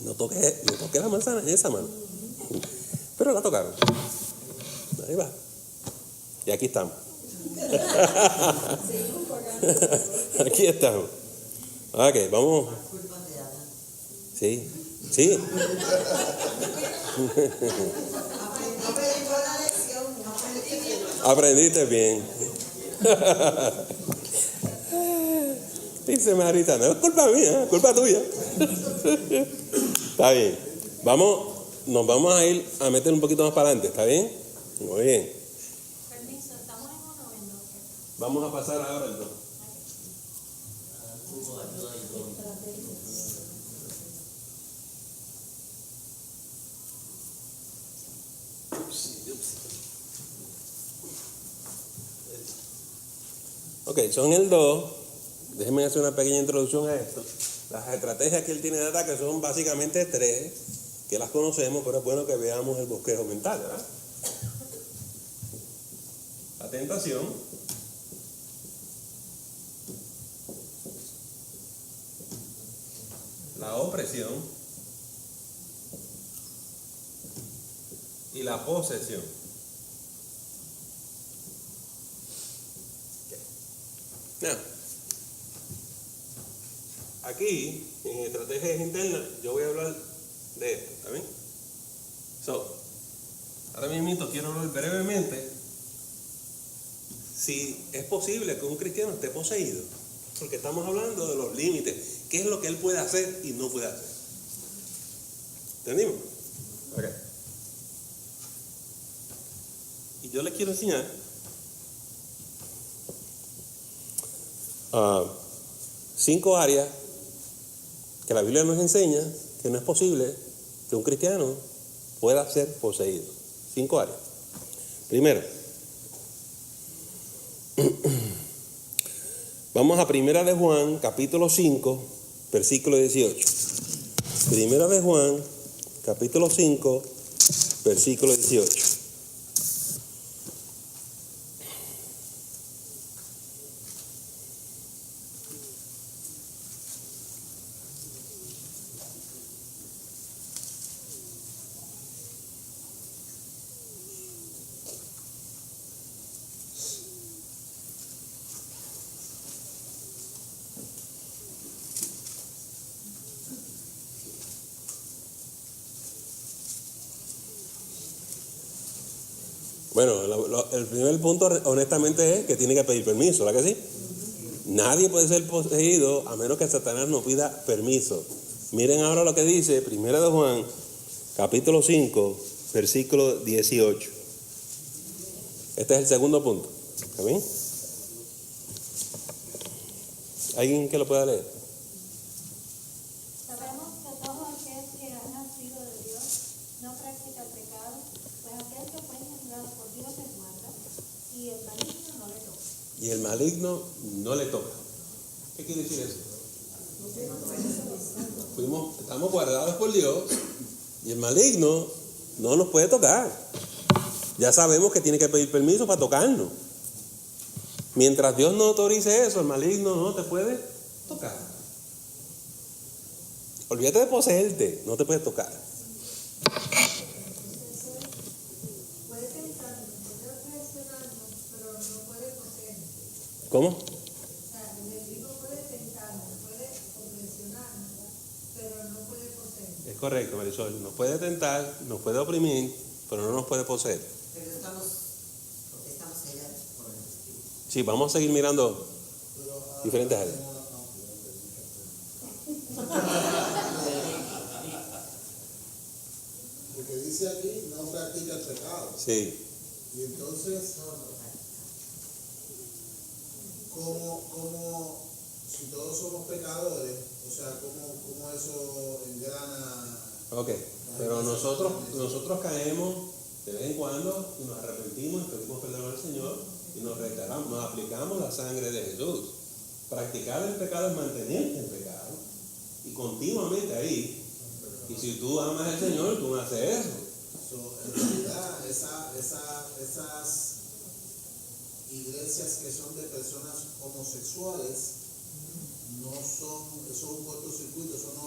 No toqué la manzana en esa mano. Pero la tocaron. Ahí va. Y aquí estamos. Aquí estamos. Ok, vamos. Sí, sí. Aprendiste bien. Dice Marita, no es culpa mía, es culpa tuya. Está bien. Nos vamos a ir a meter un poquito más para adelante, ¿está bien? Muy bien.
Permiso, ¿estamos en uno o en dos?
Vamos a pasar ahora el 2. Ok, son el 2. Déjenme hacer una pequeña introducción a esto. Las estrategias que él tiene de ataque son básicamente 3, que las conocemos, pero es bueno que veamos el bosquejo mental, ¿verdad? La tentación, la opresión y la posesión. Now, aquí, en estrategias internas, yo voy a hablar de esto, ¿está bien? Ahora mismo quiero hablar brevemente si es posible que un cristiano esté poseído, porque estamos hablando de los límites, qué es lo que él puede hacer y no puede hacer. ¿Entendimos? Ok. Y yo les quiero enseñar 5 áreas que la Biblia nos enseña que no es posible que un cristiano pueda ser poseído. 5 áreas. Primero, vamos a 1 de Juan, capítulo 5, versículo 18. 1 de Juan, capítulo 5, versículo 18. Bueno, el primer punto honestamente es que tiene que pedir permiso, ¿verdad que sí? Nadie puede ser poseído a menos que Satanás no pida permiso. Miren ahora lo que dice 1 de Juan, capítulo 5, versículo 18. Este es el segundo punto. ¿Está bien? ¿Alguien que lo pueda leer?
Sabemos que todo aquel que ha nacido de Dios no practica el pecado, pues aquel que fue engendrado por Dios es guarda, y el maligno no le toca.
Y el maligno no le toca. ¿Qué quiere decir eso? Estamos guardados por Dios y el maligno no nos puede tocar. Ya sabemos que tiene que pedir permiso para tocarnos. Mientras Dios no autorice eso, el maligno no te puede tocar. Olvídate de poseerte, no te puede tocar.
Puede tentarnos, puede presionarnos, pero no puede poseernos.
¿Cómo?
O sea, el enemigo puede tentarnos, puede presionarnos, pero no puede poseernos.
Es correcto, Marisol. Nos puede tentar, nos puede oprimir, pero no nos puede poseer.
Pero estamos sellados por el Espíritu.
Sí, vamos a seguir mirando diferentes áreas.
Porque dice aquí, no practica el pecado.
Sí.
Y entonces, ¿cómo, si todos somos pecadores, o sea, cómo eso engrana?
Ok, pero nosotros caemos de vez en cuando y nos arrepentimos y pedimos perdón al Señor y nos restauramos, nos aplicamos la sangre de Jesús. Practicar el pecado es mantenerte en pecado y continuamente ahí. Y si tú amas al Señor, tú haces eso.
En realidad, esas iglesias que son de personas homosexuales no son, eso es un cortocircuito, eso no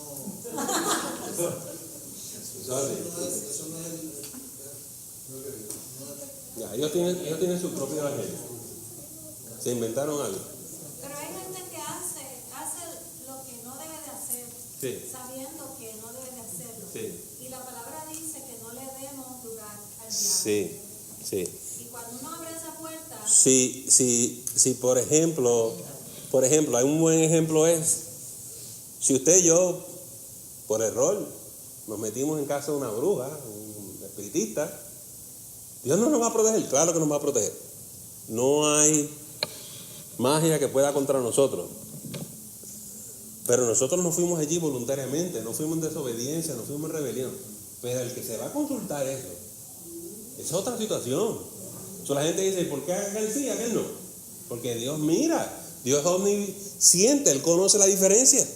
Ya, ellos tienen su propio evangelio. Se inventaron algo.
Pero hay gente que hace lo que no debe de hacer,
Sí.
sabiendo que no debe de hacerlo.
Sí.
Y la palabra dice que no le demos lugar al diablo.
Sí, sí.
Y cuando uno abre esa puerta,
Si por ejemplo, hay un buen ejemplo es, si usted y yo, por error, nos metimos en casa de una bruja, un espiritista, Dios no nos va a proteger, claro que nos va a proteger. No hay magia que pueda contra nosotros. Pero nosotros no fuimos allí voluntariamente, no fuimos en desobediencia, no fuimos en rebelión. Pero el que se va a consultar eso, es otra situación. La gente dice, ¿por qué aquel sí, aquel no? Porque Dios mira, Dios es omnisciente, Él conoce la diferencia.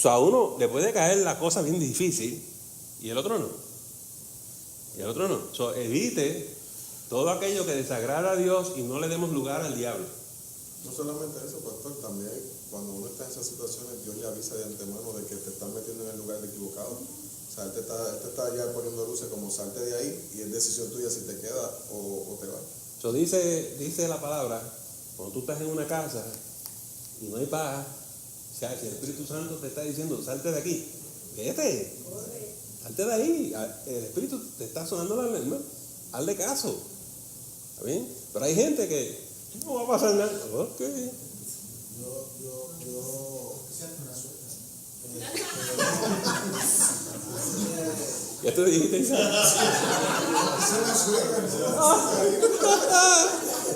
A uno le puede caer la cosa bien difícil y el otro no. Evite todo aquello que desagrada a Dios y no le demos lugar al diablo.
No solamente eso, pastor, también cuando uno está en esas situaciones, Dios le avisa de antemano de que te estás metiendo en el lugar equivocado. O sea, Él te está ya poniendo luces como salte de ahí y es decisión tuya si te quedas o te vas.
Dice la palabra, cuando tú estás en una casa y no hay paz, o sea, si el Espíritu Santo te está diciendo, salte de aquí, vete, salte de ahí, el Espíritu te está sonando la alarma, hazle caso, ¿está bien? Pero hay gente que no va a pasar nada, ok. Ya te dijiste,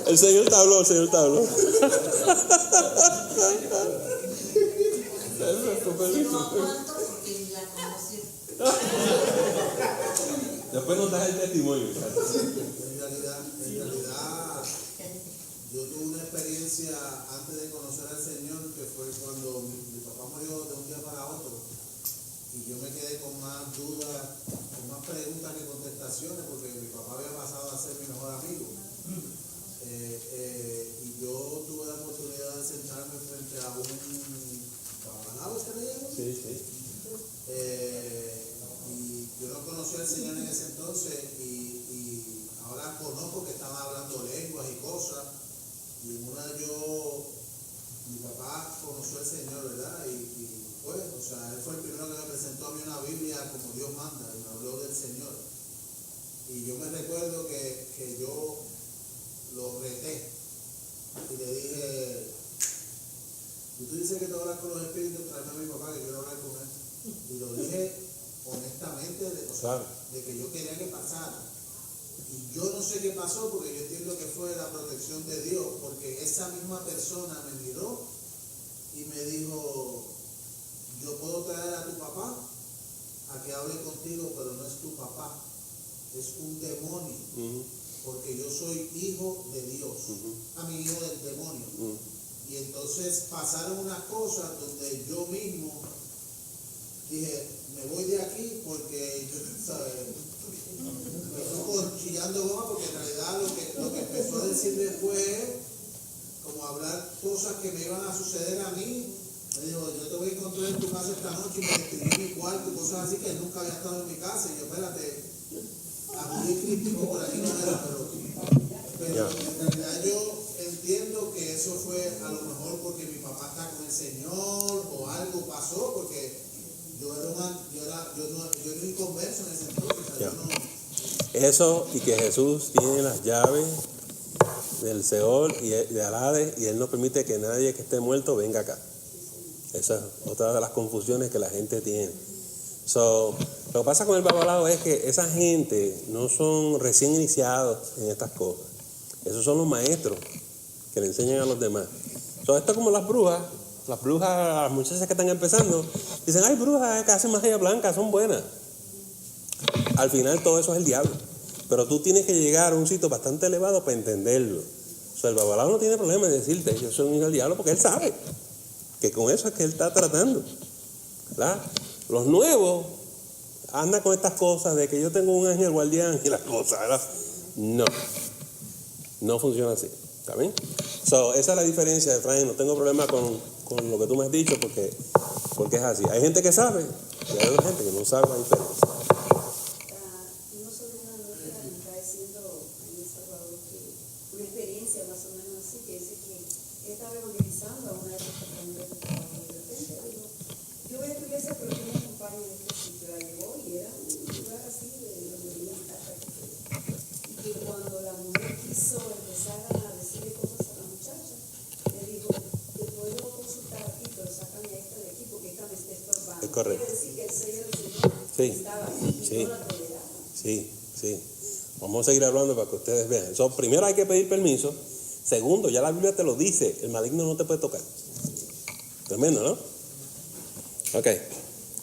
el Señor te habló, Después nos das el testimonio.
En realidad, yo tuve una experiencia antes de conocer al Señor que fue cuando mi papá murió de un día para otro y yo me quedé con más dudas, con más preguntas que contestaciones porque mi papá había pasado a ser mi mejor amigo. Y yo tuve la oportunidad de sentarme frente a un babalao, ¿se le llama?
Sí.
Y yo no conocía al Señor en ese entonces y ahora conozco que estaba hablando lenguas y cosas y en una mi papá conoció al Señor, ¿verdad? Y pues, o sea, él fue el primero que me presentó a mí una Biblia como Dios manda y me habló del Señor. Y yo me recuerdo que yo lo reté y le dije, y tú dices que te hablas con los espíritus, tráeme a mi papá que quiero hablar con él. Y lo dije honestamente, de que yo quería que pasara. Y yo no sé qué pasó porque yo entiendo que fue la protección de Dios, porque esa misma persona me miró y me dijo, yo puedo traer a tu papá a que hable contigo, pero no es tu papá, es un demonio. Porque yo soy hijo de Dios, a mi hijo del demonio. Y entonces pasaron unas cosas donde yo mismo dije, me voy de aquí porque yo, ¿sabes? Me estoy chillando goma porque en realidad lo que empezó a decir después como hablar cosas que me iban a suceder a mí. Me dijo, yo te voy a encontrar en tu casa esta noche y me describí mi cuarto y cosas así que él nunca había estado en mi casa. Y yo, espérate, a mí crítico por aquí no era, pero en realidad yo entiendo que eso fue a lo mejor porque mi papá está con el Señor o algo pasó, porque yo era un inconverso en ese entonces.
Eso y que Jesús tiene las llaves del Seol y de Hades y Él no permite que nadie que esté muerto venga acá. Esa es otra de las confusiones que la gente tiene. Lo que pasa con el babalao es que esa gente no son recién iniciados en estas cosas. Esos son los maestros que le enseñen a los demás. Esto es como las brujas, las muchachas que están empezando, dicen, ay, brujas que hacen magia blanca, son buenas. Al final todo eso es el diablo, pero tú tienes que llegar a un sitio bastante elevado para entenderlo. O sea, el babalao no tiene problema en decirte, yo soy un hijo del diablo, porque él sabe que con eso es que él está tratando, ¿verdad? Los nuevos andan con estas cosas de que yo tengo un ángel guardián y las cosas, ¿verdad? No funciona así, ¿está bien? Esa es la diferencia, Efraín. No tengo problema con lo que tú me has dicho porque es así. Hay gente que sabe y hay otra gente que no sabe la diferencia.
Una sobrina nuestra me está diciendo en El Salvador que una experiencia más o menos así, que dice que estaba evangelizando a una de sus compañeras de trabajo y de repente dijo, yo voy a tu iglesia pero tú me acompañas en este sitio. La llevó y era un lugar así de donde venía a estar y que cuando la mujer quiso empezar a decirle cosas a la muchacha, le dijo, te puedo consultar aquí, pero sácame a esta de aquí porque esta me está estorbando.
Es correcto.
Quiere decir que el sello del Señor estaba ahí y no la toleraba.
Sí. Vamos a seguir hablando para que ustedes vean. Primero hay que pedir permiso. Segundo, ya la Biblia te lo dice, el maligno no te puede tocar. Tremendo, ¿no? Ok,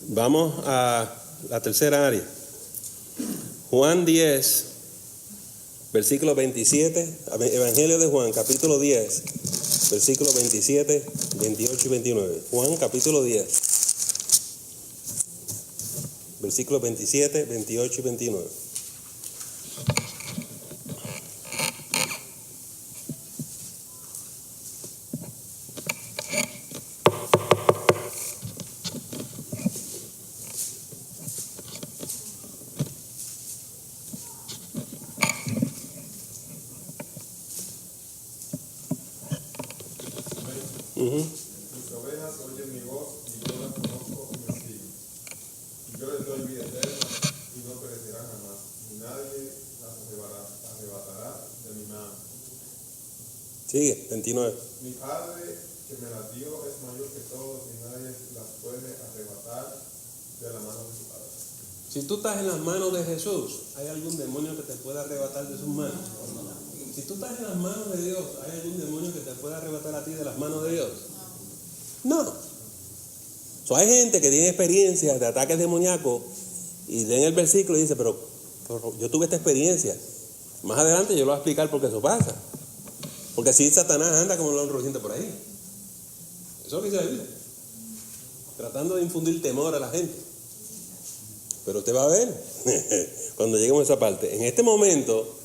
vamos a la tercera área. Juan 10, versículo 27, Evangelio de Juan, capítulo 10, versículo 27, 28 y 29. Juan, capítulo 10, versículos 27, 28 y 29.
Mis ovejas oyen mi voz y yo las conozco y me siguen. Y yo les doy vida eterna y no perecerán jamás, ni nadie las arrebatará de mi mano.
Sigue, 29.
Mi Padre que me las dio es mayor que todos y nadie las puede arrebatar de la mano de su Padre.
Si tú estás en las manos de Jesús, ¿hay algún demonio que te pueda arrebatar de sus manos? Si tú estás en las manos de Dios, ¿hay algún demonio que te pueda arrebatar a ti de las manos de Dios? No. Hay gente que tiene experiencias de ataques demoníacos y leen el versículo y dice, pero yo tuve esta experiencia. Más adelante yo lo voy a explicar por qué eso pasa. Porque así Satanás anda como un león rugiente por ahí. Eso es lo que dice la Biblia. Tratando de infundir temor a la gente. Pero usted va a ver cuando lleguemos a esa parte. En este momento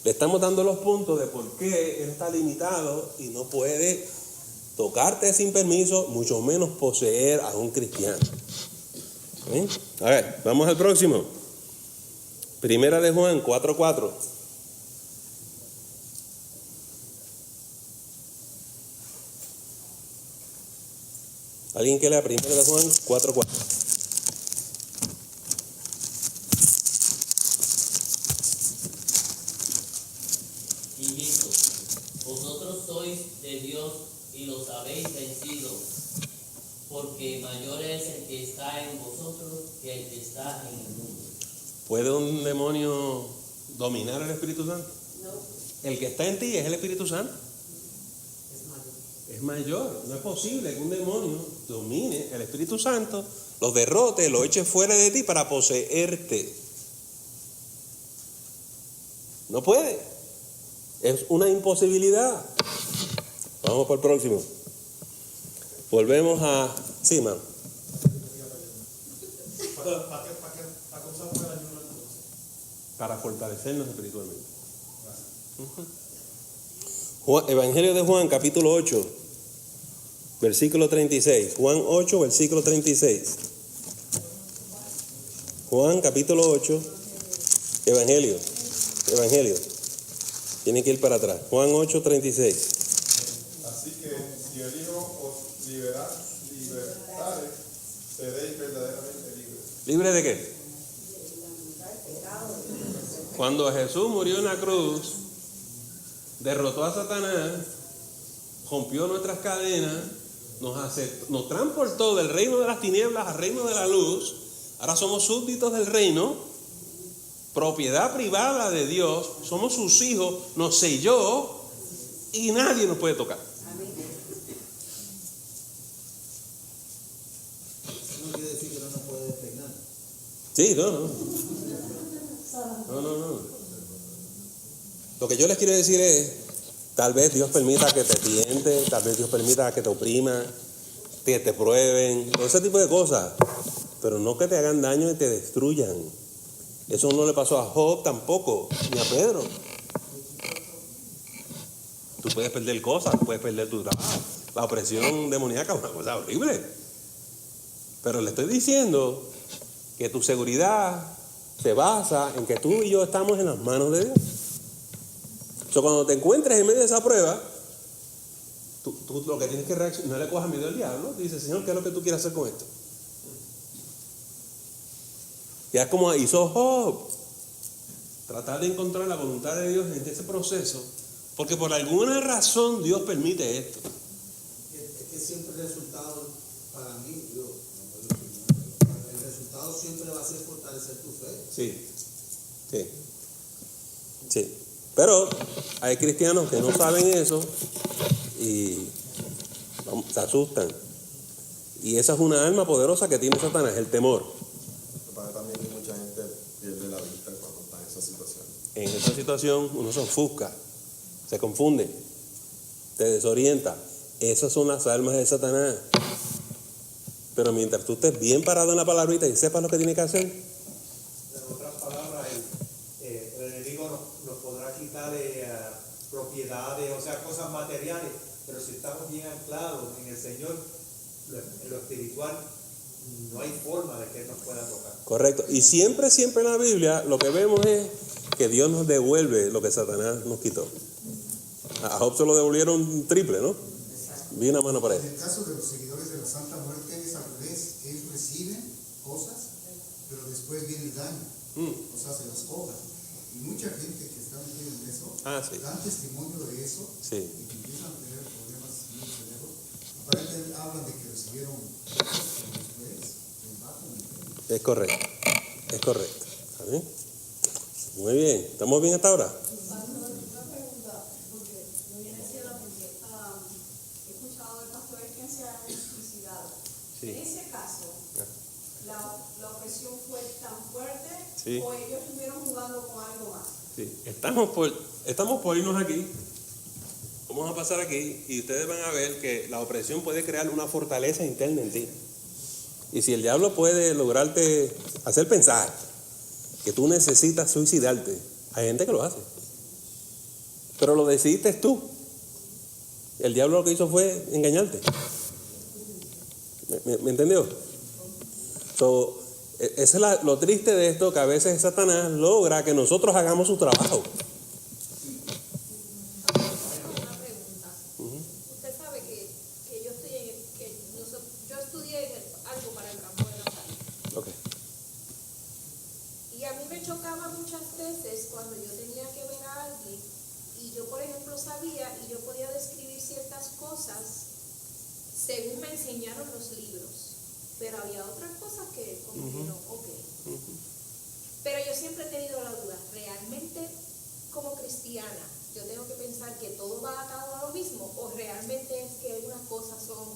le estamos dando los puntos de por qué él está limitado y no puede tocarte sin permiso, mucho menos poseer a un cristiano. ¿Sí? A ver, vamos al próximo. Primera de Juan 4:4. ¿Alguien que lea Primera de Juan 4:4?
Hijitos, vosotros sois de Dios y los habéis vencido, porque mayor es el que está en vosotros que el que está en el mundo.
¿Puede un demonio dominar al Espíritu Santo?
No.
El que está en ti es el Espíritu Santo. Es mayor. No es posible que un demonio domine el Espíritu Santo, lo derrote, lo eche fuera de ti para poseerte. No puede. Es una imposibilidad. Vamos por el próximo. Volvemos a... Sí, mano. Para fortalecernos espiritualmente. Evangelio de Juan, capítulo 8, versículo 36. Juan 8, versículo 36. Juan, capítulo 8, Evangelio. Tiene que ir para atrás. Juan 8, 36.
Así que si el Hijo os libertare, seréis verdaderamente libres.
¿Libre de qué? Cuando Jesús murió en la cruz, derrotó a Satanás, rompió nuestras cadenas, nos transportó del reino de las tinieblas al reino de la luz. Ahora somos súbditos del reino, propiedad privada de Dios, somos sus hijos, nos selló y nadie nos puede tocar.
No quiere decir que no nos puede despeinar.
Sí, no. Lo que yo les quiero decir es, tal vez Dios permita que te tiente, tal vez Dios permita que te oprima, que te prueben, todo ese tipo de cosas, pero no que te hagan daño y te destruyan. Eso no le pasó a Job tampoco, ni a Pedro. Tú puedes perder cosas, puedes perder tu trabajo. La opresión demoníaca es una cosa horrible. Pero le estoy diciendo que tu seguridad se basa en que tú y yo estamos en las manos de Dios. Cuando te encuentres en medio de esa prueba, tú lo que tienes que reaccionar, no le cojas miedo al diablo. Dice, Señor, ¿qué es lo que tú quieres hacer con esto? Ya es como hizo Job. Tratar de encontrar la voluntad de Dios en ese proceso, porque por alguna razón Dios permite esto.
Es que siempre el resultado, para mí, el resultado siempre va a ser fortalecer tu fe.
Sí. Pero hay cristianos que no saben eso y se asustan. Y esa es una arma poderosa que tiene Satanás, el temor.
Pero también que mucha gente pierde la vista cuando está en esa situación.
En esa situación uno se ofusca, se confunde, te desorienta. Esas son las armas de Satanás. Pero mientras tú estés bien parado en la palabrita y sepas lo que tienes que hacer.
En otras palabras, el enemigo nos podrá quitar propiedades, o sea, cosas materiales, pero si estamos bien anclados en el Señor, en lo espiritual, no hay forma de que Él nos pueda tocar.
Correcto. Y siempre en la Biblia lo que vemos es que Dios nos devuelve lo que Satanás nos quitó. A Job se lo devolvieron triple, ¿no? Vi una mano para él.
En el caso de los seguidores de la Santa Muerte es al revés. Ellos reciben cosas, pero después viene el daño. O sea, se las cobran. Y mucha gente que está metida en eso dan testimonio de eso y empiezan a tener problemas muy severos. Aparentemente hablan de que recibieron cosas que después les bajan.
Es correcto. ¿Está bien? Muy bien. ¿Estamos bien hasta ahora?
En ese caso, la opresión fue tan fuerte o ellos estuvieron jugando con algo más.
Sí. Estamos por irnos aquí. Vamos a pasar aquí y ustedes van a ver que la opresión puede crear una fortaleza interna en ti. Y si el diablo puede lograrte hacer pensar que tú necesitas suicidarte, hay gente que lo hace. Pero lo decidiste tú. El diablo lo que hizo fue engañarte. ¿Me entendió? Eso es lo triste de esto, que a veces Satanás logra que nosotros hagamos su trabajo.
Una pregunta. Usted sabe que yo estudié algo para el campo de la salud.
Okay.
Y a mí me chocaba muchas veces cuando yo tenía que ver a alguien y yo, por ejemplo, sabía y yo podía describir ciertas cosas según me enseñaron los libros, pero había otras cosas que como que no, Pero yo siempre he tenido la duda, realmente como cristiana, yo tengo que pensar que todo va atado a lo mismo, o realmente es que algunas cosas son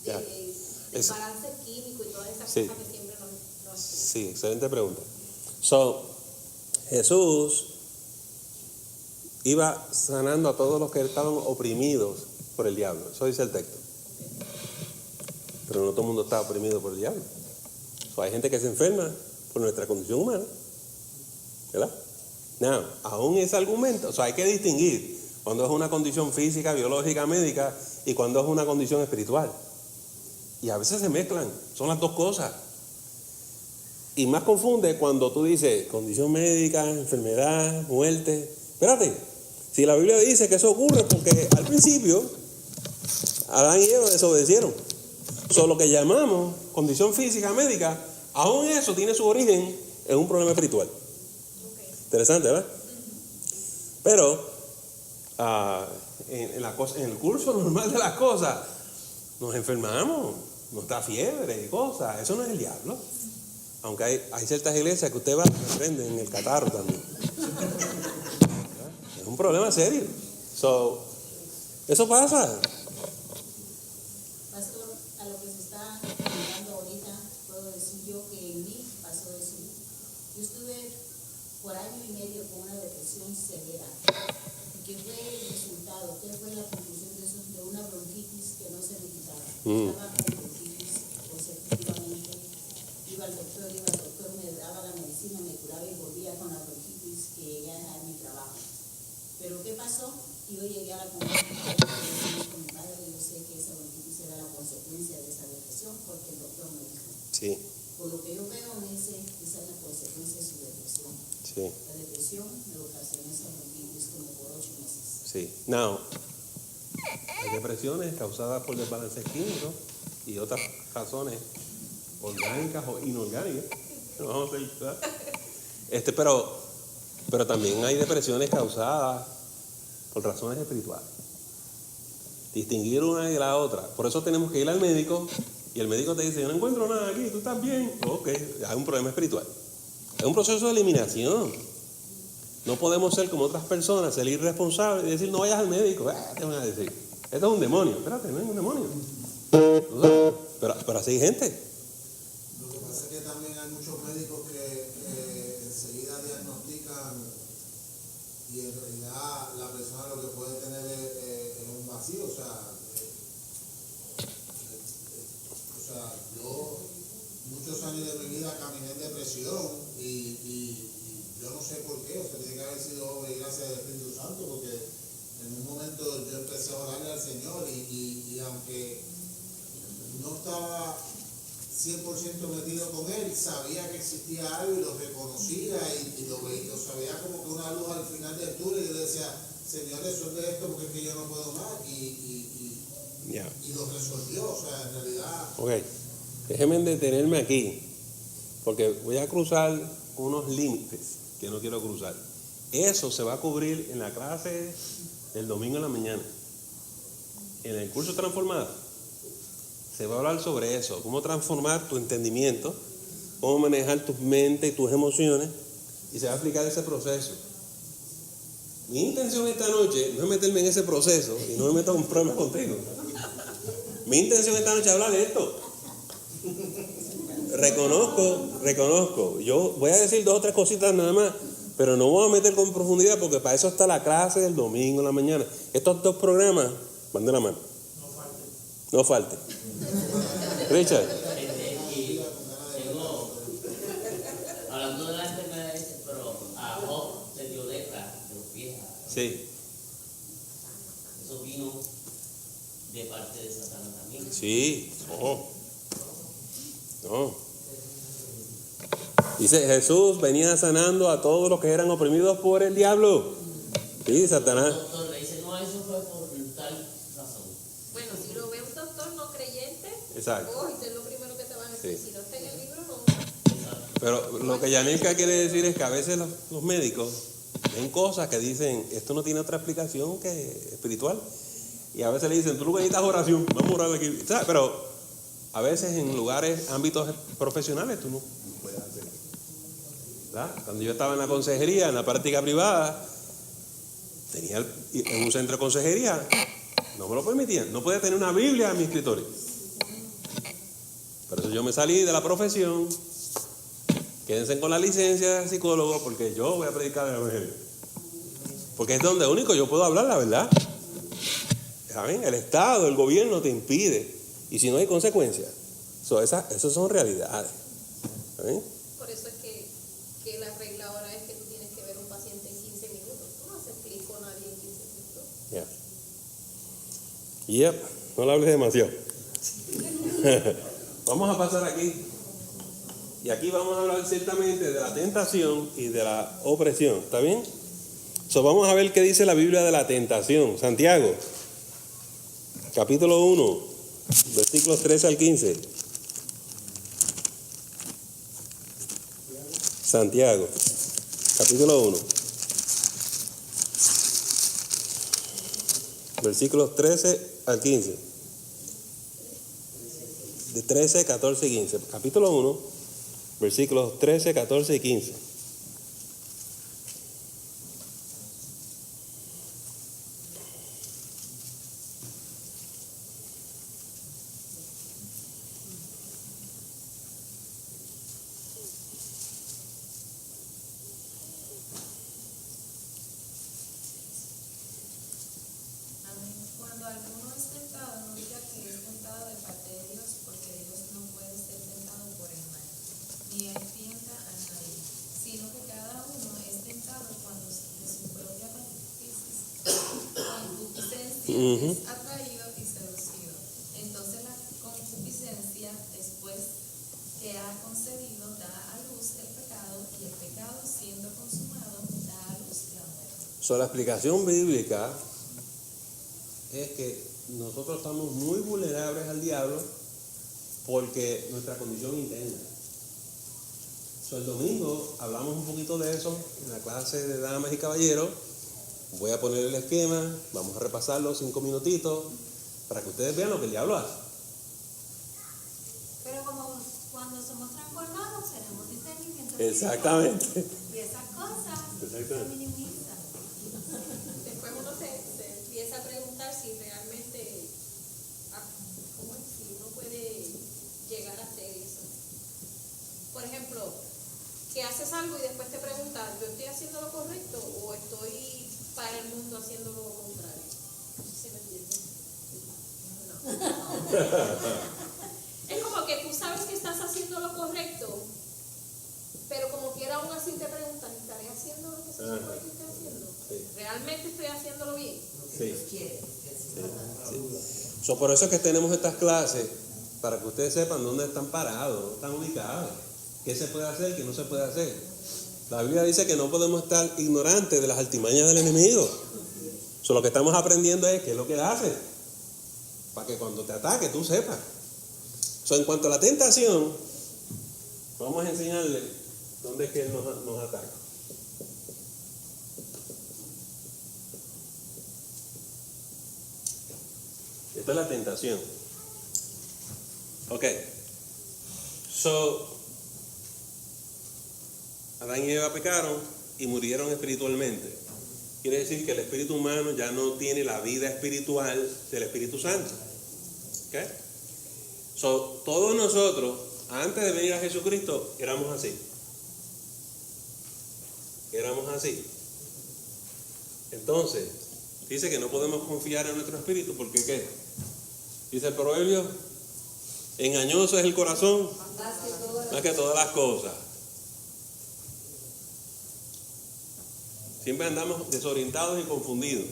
de balance químico y todas esas cosas que siempre nos
Sí, excelente pregunta. Jesús iba sanando a todos los que estaban oprimidos por el diablo. Eso dice el texto. Pero no todo el mundo está oprimido por el diablo. Hay gente que se enferma por nuestra condición humana. ¿Verdad? No, aún ese argumento, hay que distinguir cuando es una condición física, biológica, médica y cuando es una condición espiritual. Y a veces se mezclan, son las dos cosas. Y más confunde cuando tú dices condición médica, enfermedad, muerte. Espérate, si la Biblia dice que eso ocurre porque al principio Adán y Eva desobedecieron. Lo que llamamos condición física, médica, aún eso tiene su origen en un problema espiritual. Interesante, ¿verdad? Pero en el curso normal de las cosas nos enfermamos, nos da fiebre y cosas. Eso no es el diablo. Aunque hay ciertas iglesias que usted va y prende en el catarro también. Es un problema serio. Eso pasa.
Pastor, a lo que se está comentando ahorita, puedo decir yo que en mí pasó eso. Yo estuve por año y medio con una depresión severa. ¿Qué fue el resultado? ¿Qué fue la conclusión de eso? De una bronquitis que no se me quitaba. Estaba con bronquitis consecutivamente. Iba al doctor, me daba la medicina, me curaba y volvía con la bronquitis que llegué a dejar mi trabajo. Pero ¿qué pasó? Yo llegué a la conclusión con mi padre, yo sé que esa bronquitis era la consecuencia de esa depresión porque el doctor me dijo.
Sí.
Por lo que yo veo, me dice, esa es la consecuencia de su depresión.
Sí.
La depresión me ocasionó esa bronquitis como por 8 meses.
Sí. Now, hay depresiones causadas por desbalances químicos y otras razones orgánicas o inorgánicas. No vamos a decir, pero también hay depresiones causadas por razones espirituales. Distinguir una de la otra. Por eso tenemos que ir al médico y el médico te dice, yo no encuentro nada aquí, tú estás bien. Ok, hay un problema espiritual. Es un proceso de eliminación. No podemos ser como otras personas, ser irresponsables y decir, no vayas al médico. ¿Qué van a decir? Esto es un demonio. Espérate, no es un demonio. Pero así hay gente.
Lo que pasa es que también hay muchos médicos que enseguida diagnostican y en realidad la persona lo que puede tener es un vacío. O sea, yo muchos años de mi vida caminé en depresión y yo no sé por qué, o sea, tiene que haber sido obra y gracia del Espíritu Santo, porque en un momento yo empecé a orarle al Señor y aunque no estaba 100% metido con Él, sabía que existía algo y lo reconocía y lo sabía como que una luz al final del túnel y yo le decía, Señor, resuelve esto porque es que yo no puedo más y lo resolvió, o sea, en realidad.
Ok, déjenme detenerme aquí, porque voy a cruzar unos límites que no quiero cruzar. Eso se va a cubrir en la clase del domingo en la mañana. En el curso Transformada se va a hablar sobre eso, cómo transformar tu entendimiento, cómo manejar tu mente y tus emociones, y se va a explicar ese proceso. Mi intención esta noche no es meterme en ese proceso y no me meto en problemas contigo. Mi intención esta noche es hablar de esto. Reconozco. Yo voy a decir 2 o 3 cositas nada más, pero no voy a meter con profundidad porque para eso está la clase del domingo en la mañana. Estos 2 programas, mande la mano. No falte. Richard.
Hablando de las enfermedades, pero a Job le dio lepra de los pies.
Sí.
Eso vino de parte de Satanás también.
Sí. No. Dice, Jesús venía sanando a todos los que eran oprimidos por el diablo. Sí, Satanás.
El doctor le dice, no, eso fue por tal razón.
Bueno, si lo ve un doctor no creyente,
Exacto.
es lo primero que te van a decir.
Sí.
Si no está en el libro, no.
Pero lo que Yanilka quiere decir es que a veces los médicos ven cosas que dicen, esto no tiene otra explicación que espiritual. Y a veces le dicen, tú lo que necesitas oración, vamos a orar aquí. ¿Sabes? Pero a veces en lugares, ámbitos profesionales, tú no puedes hacer eso. ¿Verdad? Cuando yo estaba en la consejería, en la práctica privada, tenía en un centro de consejería, no me lo permitían. No podía tener una Biblia en mi escritorio. Por eso yo me salí de la profesión. Quédense con la licencia de psicólogo porque yo voy a predicar el evangelio. Porque es donde único yo puedo hablar la verdad. ¿Saben? El Estado, el gobierno te impide. Y si no hay consecuencias. Esas son realidades. ¿Saben?
Por eso es que la regla ahora es que tú tienes que ver un paciente en 15 minutos. Tú no haces clic con nadie en 15 minutos.
No le hables demasiado. Vamos a pasar aquí. Y aquí vamos a hablar ciertamente de la tentación y de la opresión. ¿Está bien? Vamos a ver qué dice la Biblia de la tentación. Santiago, capítulo 1, versículos 13 al 15. Santiago, capítulo 1, versículos 13 al 15. De 13, 14 y 15. Capítulo 1, versículos 13, 14 y 15.
cuando alguno es tentado, no diga que es tentado de parte de Dios, porque Dios no puede ser tentado por el mal, ni él tienta a nadie, sino que cada uno es tentado cuando de su propia concupiscencia es atraído y seducido. Entonces la concupiscencia, después que ha concebido, da a luz el pecado, y el pecado, siendo consumado, da a luz la muerte.
La explicación bíblica es que nosotros estamos muy vulnerables al diablo porque nuestra condición interna. El domingo hablamos un poquito de eso en la clase de damas y caballeros. Voy a poner el esquema, vamos a repasarlo 5 minutitos para que ustedes vean lo que el diablo hace.
Pero como cuando somos transformados tenemos discernimiento.
Exactamente.
Y esas cosas se minimizan.
Después uno se empieza a preguntar si realmente, ¿cómo es? Si uno puede llegar a hacer eso. Por ejemplo, que haces algo y después te preguntas, ¿yo estoy haciendo lo correcto o estoy para el mundo haciendo lo contrario? ¿Sí me entiendes? No. Es como que tú sabes que estás haciendo lo correcto, pero como quiera aún así te preguntas, ¿estaré haciendo lo que se supone que estoy haciendo?
Sí.
¿Realmente estoy haciéndolo bien?
Sí. Por eso es que tenemos estas clases, para que ustedes sepan dónde están parados, dónde están ubicados, qué se puede hacer, qué no se puede hacer. La Biblia dice que no podemos estar ignorantes de las artimañas del enemigo. Lo que estamos aprendiendo es qué es lo que él hace, para que cuando te ataque tú sepas. En cuanto a la tentación, vamos a enseñarle dónde es que él nos ataca. Esta es la tentación. Ok. Adán y Eva pecaron y murieron espiritualmente. Quiere decir que el espíritu humano ya no tiene la vida espiritual del Espíritu Santo. ¿Ok? Todos nosotros, antes de venir a Jesucristo, éramos así. Éramos así. Entonces, dice que no podemos confiar en nuestro espíritu, porque ¿qué? Dice el proverbio, engañoso es el corazón más que todas las cosas. Siempre andamos desorientados y confundidos.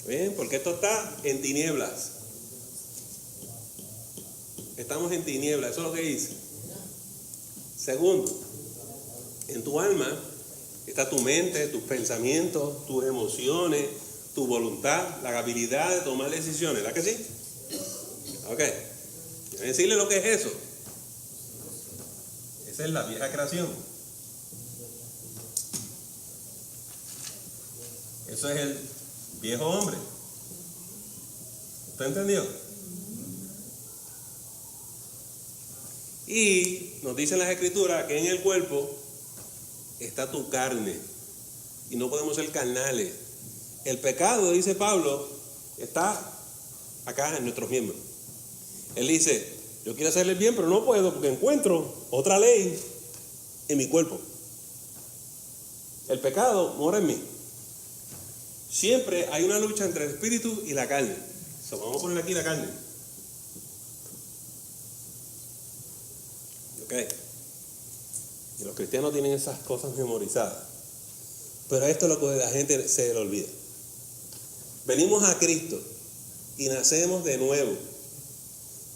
¿Ven? Porque esto está en tinieblas. Estamos en tinieblas, eso es lo que dice. Segundo, en tu alma está tu mente, tus pensamientos, tus emociones, tu voluntad, la habilidad de tomar decisiones, ¿verdad que sí? Ok. Quiero decirle lo que es eso. Esa es la vieja creación. Eso es el viejo hombre. ¿Usted entendió? Y nos dicen las escrituras que en el cuerpo está tu carne y no podemos ser carnales. El pecado, dice Pablo, está acá en nuestros miembros. Él dice, yo quiero hacerle el bien, pero no puedo porque encuentro otra ley en mi cuerpo. El pecado mora en mí. Siempre hay una lucha entre el espíritu y la carne. Vamos a poner aquí la carne. Ok. Y los cristianos tienen esas cosas memorizadas. Pero esto es lo que la gente se le olvida. Venimos a Cristo y nacemos de nuevo.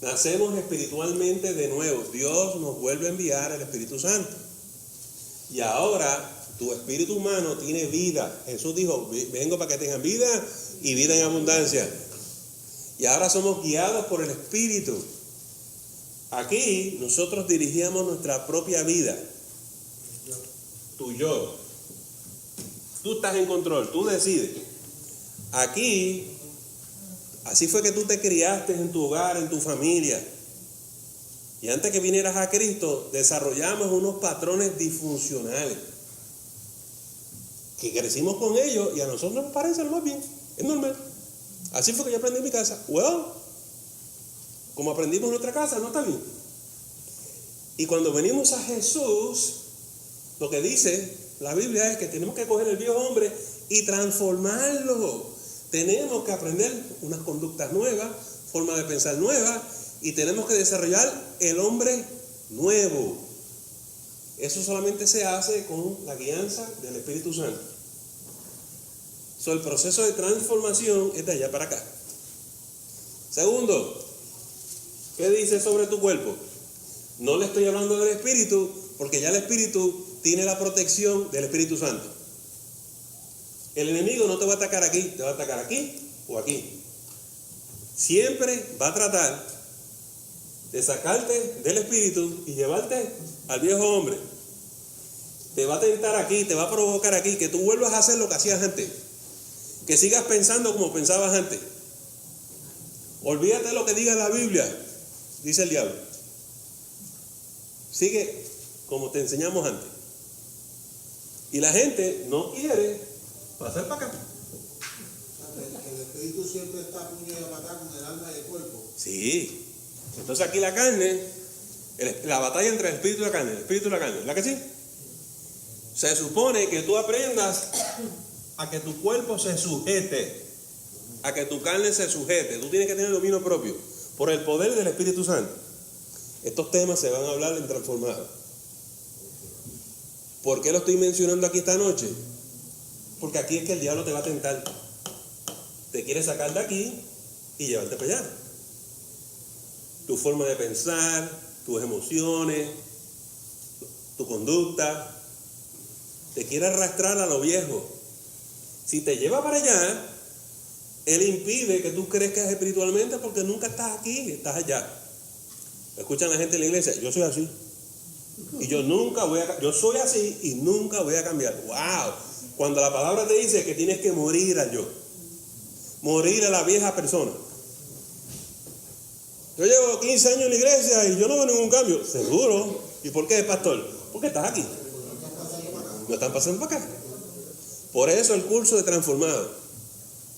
Nacemos espiritualmente de nuevo. Dios nos vuelve a enviar el Espíritu Santo. Y ahora tu espíritu humano tiene vida. Jesús dijo, vengo para que tengan vida y vida en abundancia. Y ahora somos guiados por el Espíritu. Aquí nosotros dirigíamos nuestra propia vida. Tu yo. Tú estás en control, tú decides. Aquí, así fue que tú te criaste en tu hogar, en tu familia. Y antes que vinieras a Cristo, desarrollamos unos patrones disfuncionales. Que crecimos con ellos y a nosotros nos parece lo más bien. Es normal. Así fue que yo aprendí en mi casa. Como aprendimos en nuestra casa, no está bien. Y cuando venimos a Jesús, lo que dice la Biblia es que tenemos que coger el viejo hombre y transformarlo tenemos que aprender unas conductas nuevas, forma de pensar nuevas, y tenemos que desarrollar el hombre nuevo. Eso solamente se hace con la guianza del Espíritu Santo. El proceso de transformación es de allá para acá. Segundo, ¿qué dice sobre tu cuerpo? No le estoy hablando del Espíritu, porque ya el Espíritu tiene la protección del Espíritu Santo. El enemigo no te va a atacar aquí, te va a atacar aquí o aquí. Siempre va a tratar de sacarte del Espíritu y llevarte al viejo hombre. Te va a tentar aquí, te va a provocar aquí, que tú vuelvas a hacer lo que hacías antes. Que sigas pensando como pensabas antes. Olvídate de lo que diga la Biblia, dice el diablo. Sigue como te enseñamos antes. Y la gente no quiere pasar para acá.
El Espíritu siempre está puño y a matar con el alma y el cuerpo.
Sí. Entonces aquí la carne, la batalla entre el espíritu y la carne, el espíritu y la carne, ¿verdad que sí? Se supone que tú aprendas a que tu cuerpo se sujete, a que tu carne se sujete. Tú tienes que tener dominio propio por el poder del Espíritu Santo. Estos temas se van a hablar en Transformados. ¿Por qué lo estoy mencionando aquí esta noche? Porque aquí es que el diablo te va a tentar. Te quiere sacar de aquí y llevarte para allá. Tu forma de pensar, tus emociones, tu conducta, te quiere arrastrar a lo viejo. Si te lleva para allá, él impide que tú crezcas espiritualmente porque nunca estás aquí, estás allá. Escuchan la gente en la iglesia, yo soy así. Y yo soy así y nunca voy a cambiar. ¡Wow! Cuando la palabra te dice que tienes que morir al yo, morir a la vieja persona. Yo llevo 15 años en la iglesia y yo no veo ningún cambio. Seguro. ¿Y por qué, pastor? Porque estás aquí. No están pasando para acá. Por eso el curso de Transformado,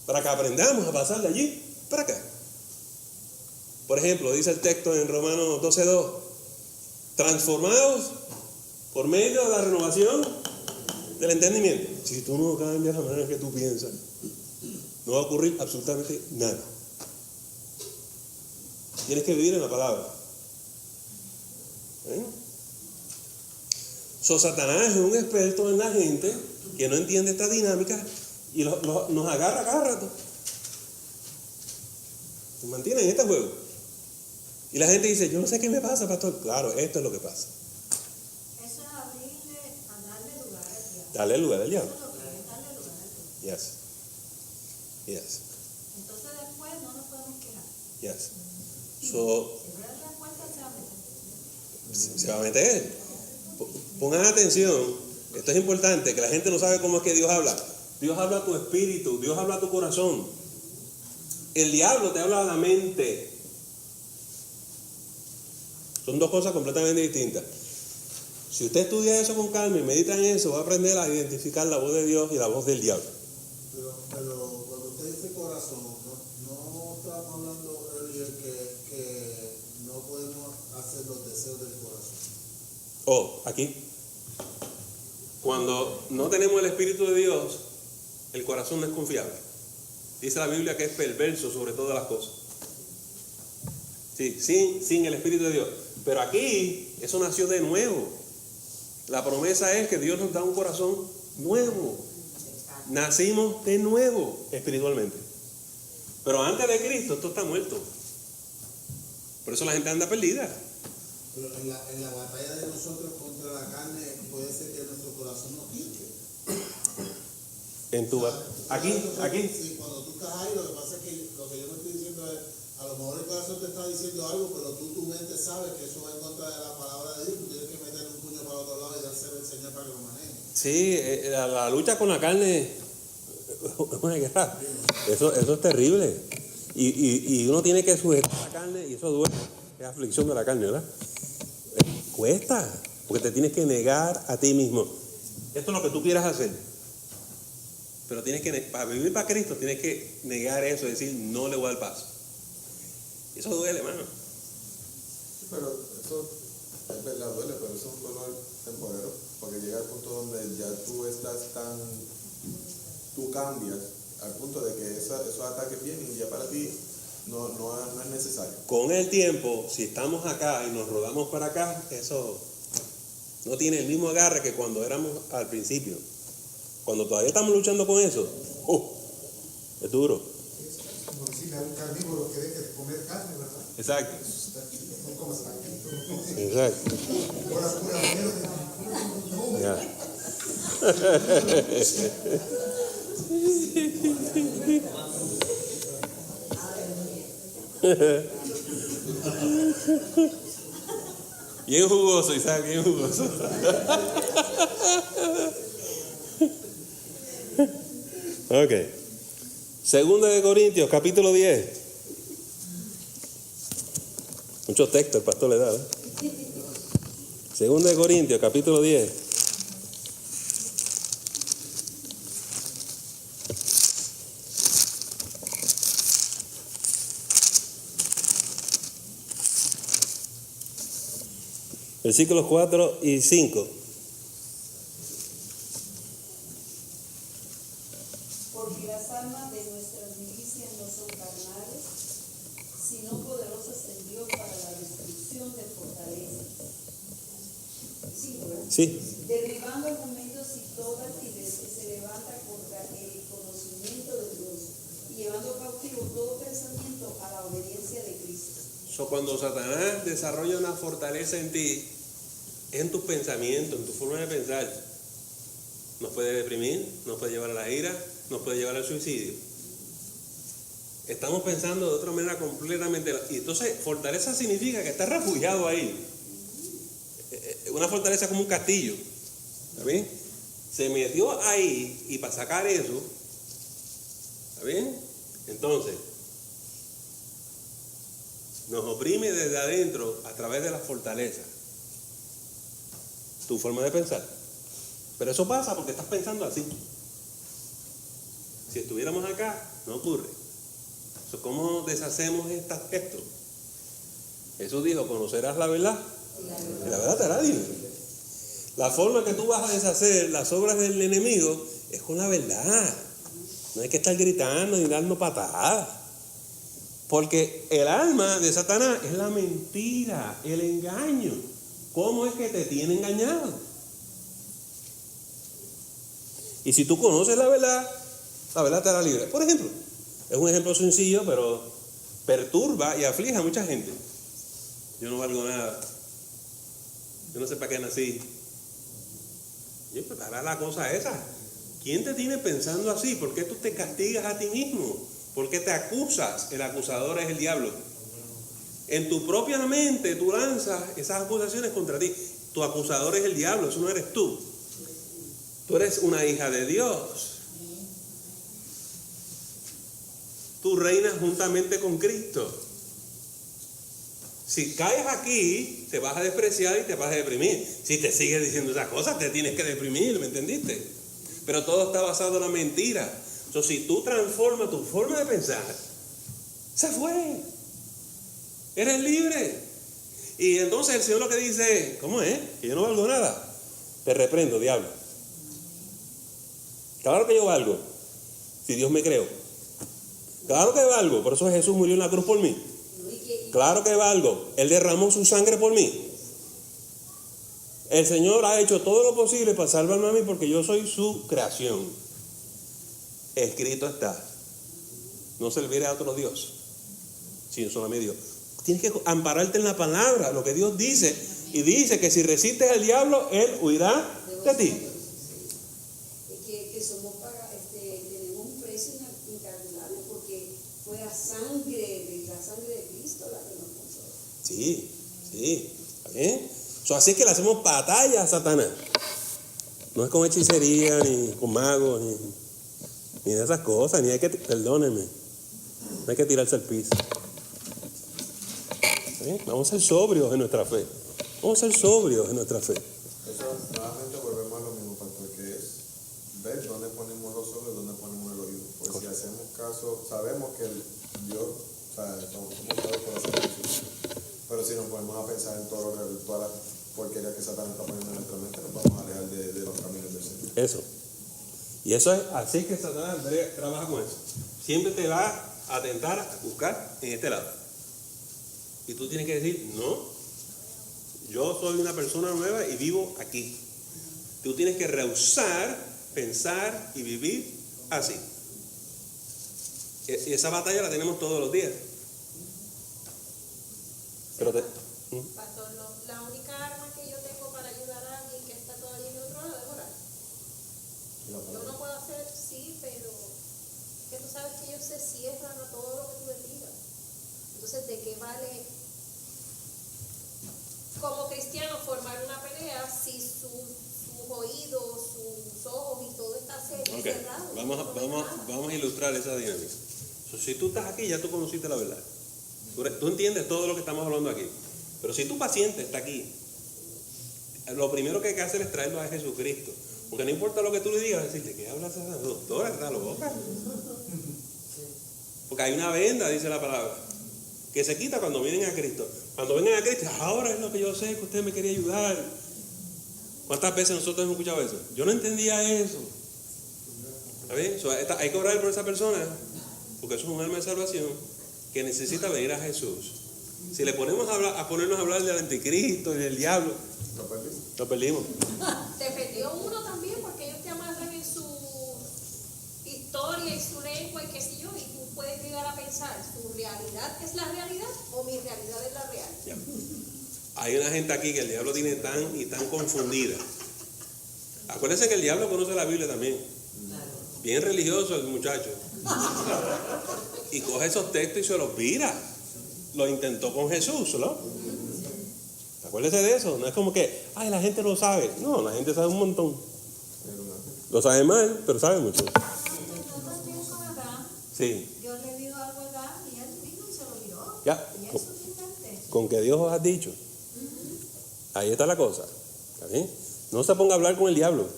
para que aprendamos a pasar de allí para acá. Por ejemplo, dice el texto en Romanos 12:2, transformados por medio de la renovación del entendimiento. Si tú no cambias la manera en que tú piensas, no va a ocurrir absolutamente nada. Tienes que vivir en la palabra. Satanás es un experto en la gente que no entiende esta dinámica y nos agarra cada rato. Nos mantiene en este juego. Y la gente dice, yo no sé qué me pasa, pastor. Claro, esto es lo que pasa.
Eso es abrirle a darle lugar al diablo.
Darle lugar al diablo.
Eso es lo que es darle lugar al diablo.
Yes.
Entonces después no nos podemos quejar.
Yes.
Si abre la puerta, se va a meter.
Se va a meter. Pongan atención, esto es importante, que la gente no sabe cómo es que Dios habla. Dios habla a tu espíritu, Dios habla a tu corazón. El diablo te habla a la mente. Son dos cosas completamente distintas. Si usted estudia eso con calma y medita en eso, va a aprender a identificar la voz de Dios y la voz del diablo.
Pero cuando usted dice corazón, no estamos hablando que no podemos hacer los deseos del corazón.
Aquí. Cuando no tenemos el Espíritu de Dios, el corazón no es confiable. Dice la Biblia que es perverso sobre todas las cosas. Sí, sin el Espíritu de Dios. Pero aquí, eso nació de nuevo. La promesa es que Dios nos da un corazón nuevo. Nacimos de nuevo espiritualmente. Pero antes de Cristo, esto está muerto. Por eso la gente anda perdida.
Pero en la batalla de nosotros contra la carne, puede ser que nuestro corazón nos pique.
Aquí.
Sí, cuando tú estás ahí, lo que pasa es que lo que yo me estoy diciendo es, a lo mejor el corazón te está diciendo algo, pero tu mente sabe que eso va en contra de la palabra de Dios. Tú tienes que meter un puño para otro lado y dárselo al Señor para que lo maneje.
Sí, la lucha con la carne, eso es terrible. Y uno tiene que sujetar la carne y eso duele. Es aflicción de la carne, ¿verdad? Cuesta, porque te tienes que negar a ti mismo. Esto es lo que tú quieras hacer. Pero tienes que, para vivir para Cristo, tienes que negar eso, decir, no le voy al paso. Y eso duele, hermano.
Sí, pero eso es verdad, duele, pero eso es un dolor temporero, porque llega al punto donde ya tú cambias al punto de que esos ataques vienen y ya para ti no es necesario.
Con el tiempo, si estamos acá y nos rodamos para acá, eso no tiene el mismo agarre que cuando éramos al principio. Cuando todavía estamos luchando con eso, es duro.
Es como decirle a un carnívoro que deje de comer carne, ¿verdad?
Exacto.
No comas carne.
Exacto.
Pura mierda.
Ya. Bien jugoso, Isaac, bien jugoso. Ok. Segunda de Corintios, capítulo 10. Muchos textos el pastor le da, ¿eh? Segunda de Corintios, capítulo 10. Versículos 4 y 5.
Porque las armas de nuestras milicias no son carnales, sino poderosas en Dios para la destrucción de fortalezas. Sí, ¿verdad?
Sí.
Derribando argumentos y toda altivez que se levanta contra el conocimiento de Dios, y llevando cautivo todo pensamiento a la obediencia de Cristo.
Cuando Satanás desarrolla una fortaleza en ti, en tus pensamientos, en tu forma de pensar, nos puede deprimir, nos puede llevar a la ira, nos puede llevar al suicidio. Estamos pensando de otra manera completamente. Y entonces, fortaleza significa que estás refugiado ahí. Una fortaleza como un castillo. ¿Está bien? Se metió ahí y para sacar eso, ¿está bien? Entonces, nos oprime desde adentro a través de la fortaleza. Tu forma de pensar. Pero eso pasa porque estás pensando así. Si estuviéramos acá, no ocurre. ¿Cómo deshacemos esto? Jesús dijo, conocerás la verdad y la verdad te hará libre. La forma que tú vas a deshacer las obras del enemigo es con la verdad. No hay que estar gritando ni dando patadas. Porque el alma de Satanás es la mentira, el engaño. ¿Cómo es que te tiene engañado? Y si tú conoces la verdad te hará libre. Por ejemplo, es un ejemplo sencillo, pero perturba y aflige a mucha gente. Yo no valgo nada. Yo no sé para qué nací. Y pues hará la cosa esa. ¿Quién te tiene pensando así? ¿Por qué tú te castigas a ti mismo? ¿Por qué te acusas? El acusador es el diablo. En tu propia mente tú lanzas esas acusaciones contra ti. Tu acusador es el diablo, eso no eres tú. Tú eres una hija de Dios. Tú reinas juntamente con Cristo. Si caes aquí, te vas a despreciar y te vas a deprimir. Si te sigues diciendo esas cosas, te tienes que deprimir, ¿me entendiste? Pero todo está basado en la mentira. Entonces, si tú transformas tu forma de pensar, se fue. Eres libre. Y entonces el Señor lo que dice, ¿cómo es? Que yo no valgo nada. Te reprendo, diablo. Claro que yo valgo, si Dios me creó. Claro que valgo, por eso Jesús murió en la cruz por mí. Claro que valgo, Él derramó su sangre por mí. El Señor ha hecho todo lo posible para salvarme a mí porque yo soy su creación. Escrito está, no serviré a otro Dios, sino solamente Dios. Tienes que ampararte en la palabra, lo que Dios dice, y dice que si resistes al diablo, Él huirá de ti.
Que somos tenemos un precio incalculable porque fue la sangre de Cristo la que nos compró.
Sí, ¿está bien? Así es que le hacemos batalla a Satanás. No es con hechicería, ni con magos, ni de esas cosas, ni hay que, perdónenme, no hay que tirarse al piso. Vamos a ser sobrios en nuestra fe. Vamos a ser sobrios en nuestra fe.
Eso nuevamente volvemos a lo mismo, pastor, que es ver dónde ponemos los ojos y dónde ponemos el oído. Porque si hacemos caso, sabemos que Dios, o sea, somos dados por hacer eso. Pero si nos ponemos a pensar en todas las porquerías que Satanás está poniendo en nuestra mente, nos vamos a alejar de los caminos del Señor.
Eso. Y eso es así que Satanás trabaja con eso. Siempre te va a tentar a buscar en este lado. Y tú tienes que decir, no, yo soy una persona nueva y vivo aquí. Tú tienes que rehusar, pensar y vivir así. Y esa batalla la tenemos todos los días. Pero
Pastor, la única arma que yo tengo para ayudar a alguien que está todavía en otro lado es orar. Yo no puedo hacer, sí, pero que tú sabes que ellos se cierran a todo lo que tú les digas. Entonces, ¿de qué vale como cristiano formar una pelea si sus oídos, sus ojos y todo está cerrado?
Vamos a ilustrar esa dinámica. Si tú estás aquí, ya tú conociste la verdad. Tú entiendes todo lo que estamos hablando aquí. Pero si tu paciente está aquí, lo primero que hay que hacer es traerlo a Jesucristo. Porque no importa lo que tú le digas, decirle, ¿qué hablas esa doctora? ¿Está loca? Porque hay una venda, dice la palabra, que se quita cuando vienen a Cristo. Cuando vengan a Cristo, ahora es lo que yo sé, que usted me quería ayudar. ¿Cuántas veces nosotros hemos escuchado eso? Yo no entendía eso. ¿Está bien? Hay que orar por esa persona, porque eso es un alma de salvación que necesita venir a Jesús. Si le ponemos a ponernos a hablar del anticristo y del diablo, lo perdimos.
Te perdió uno también, porque ellos te amarran en su historia y su lengua y qué sé yo, y tú puedes llegar a pensar, ¿su realidad es la realidad o mi realidad es la real?
Ya. Hay una gente aquí que el diablo tiene tan confundida. Acuérdense que el diablo conoce la Biblia también. Bien religioso el muchacho. Y coge esos textos y se los vira. Lo intentó con Jesús, ¿no? Acuérdense de eso. No es como que, ay, la gente lo sabe. No, la gente sabe un montón. Lo sabe mal, pero sabe mucho. Sí.
Yo le digo algo a Adán y él vino y se lo viró.
Ya.
Y eso te inventé.
Con que Dios os ha dicho. Ahí está la cosa. ¿Está bien? No se ponga a hablar con el diablo.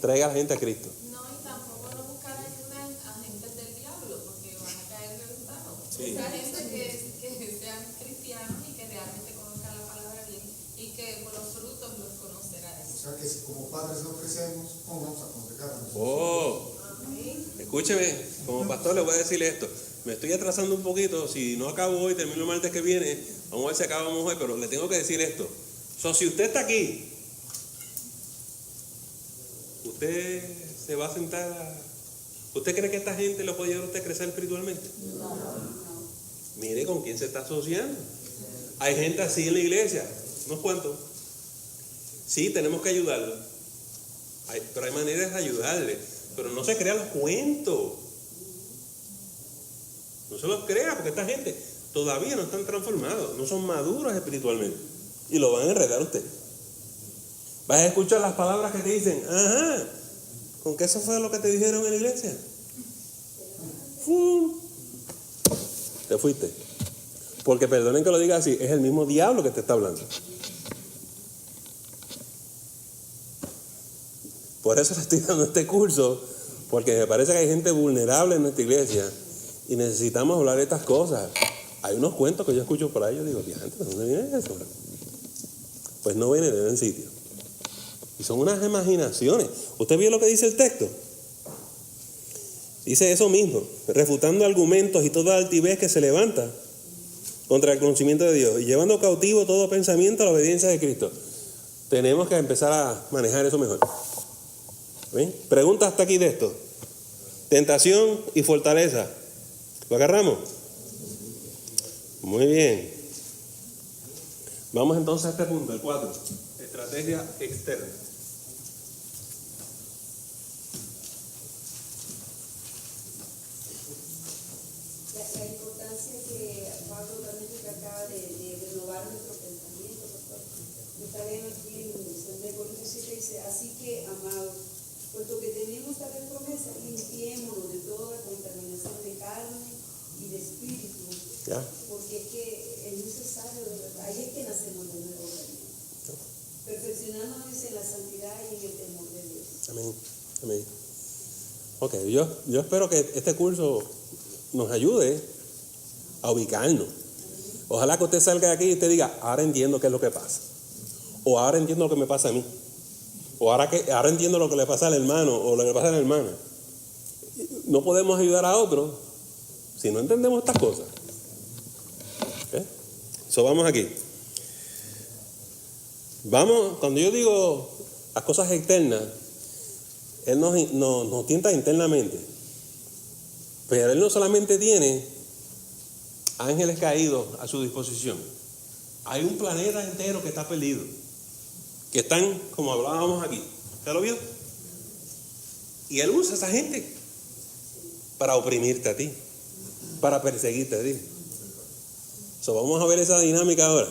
Traiga a la gente a Cristo.
No, y tampoco no buscar ayuda en agentes del diablo, porque van a caer reventados.
Sí.
Buscar gente que sean cristianos y que realmente conozcan la palabra bien y que por los frutos los conocerás.
O sea que si como padres no crecemos, ¿cómo vamos a congregar a nosotros?
Oh, escúcheme, como pastor le voy a decir esto. Me estoy atrasando un poquito. Si no acabo hoy, termino el martes que viene. Vamos a ver si acabamos hoy, pero le tengo que decir esto. Si usted está aquí, usted se va a sentar. ¿Usted cree que esta gente lo puede ayudar a usted a crecer espiritualmente? No. Mire con quién se está asociando. Hay gente así en la iglesia, unos cuantos. Sí, tenemos que ayudarlo. Pero hay maneras de ayudarle. Pero no se crea los cuentos. No se los crea, porque esta gente todavía no están transformados, no son maduros espiritualmente. Y lo van a enredar a usted. Vas a escuchar las palabras que te dicen, ajá, ¿con qué eso fue lo que te dijeron en la iglesia? ¡Fum! Te fuiste. Porque perdonen que lo diga así, es el mismo diablo que te está hablando. Por eso le estoy dando este curso, porque me parece que hay gente vulnerable en nuestra iglesia y necesitamos hablar de estas cosas. Hay unos cuentos que yo escucho por ahí, yo digo, ¿de dónde viene eso? Pues no viene de ningún sitio. Y son unas imaginaciones. ¿Usted vio lo que dice el texto? Dice eso mismo, refutando argumentos y toda altivez que se levanta contra el conocimiento de Dios y llevando cautivo todo pensamiento a la obediencia de Cristo. Tenemos que empezar a manejar eso mejor. ¿Bien? Pregunta hasta aquí de esto. Tentación y fortaleza. ¿Lo agarramos? Muy bien. Vamos entonces a este punto, el 4. Estrategia externa.
La importancia que Pablo también acaba de renovar nuestro pensamiento, pastor. Está bien aquí en 2 Corintios 7 dice, así que, amados, puesto que tenemos tal promesa, limpiémonos de toda contaminación de carne y de espíritu,
¿ya?
Porque es que es necesario, de verdad, ahí es que nacemos de nuevo. Perfeccionándonos en la santidad y en el temor de Dios.
Amén. Amén. Ok, yo espero que este curso nos ayude a ubicarnos. Ojalá que usted salga de aquí y usted diga, ahora entiendo qué es lo que pasa. O ahora entiendo lo que me pasa a mí. O ahora entiendo lo que le pasa al hermano o lo que le pasa a la hermana. No podemos ayudar a otros si no entendemos estas cosas. ¿Okay? So, vamos aquí. Cuando yo digo las cosas externas, Él nos tienta internamente. Pero Él no solamente tiene ángeles caídos a su disposición. Hay un planeta entero que está perdido. Que están, como hablábamos aquí. ¿Usted lo vio? Y Él usa a esa gente para oprimirte a ti, para perseguirte a ti. So, vamos a ver esa dinámica ahora.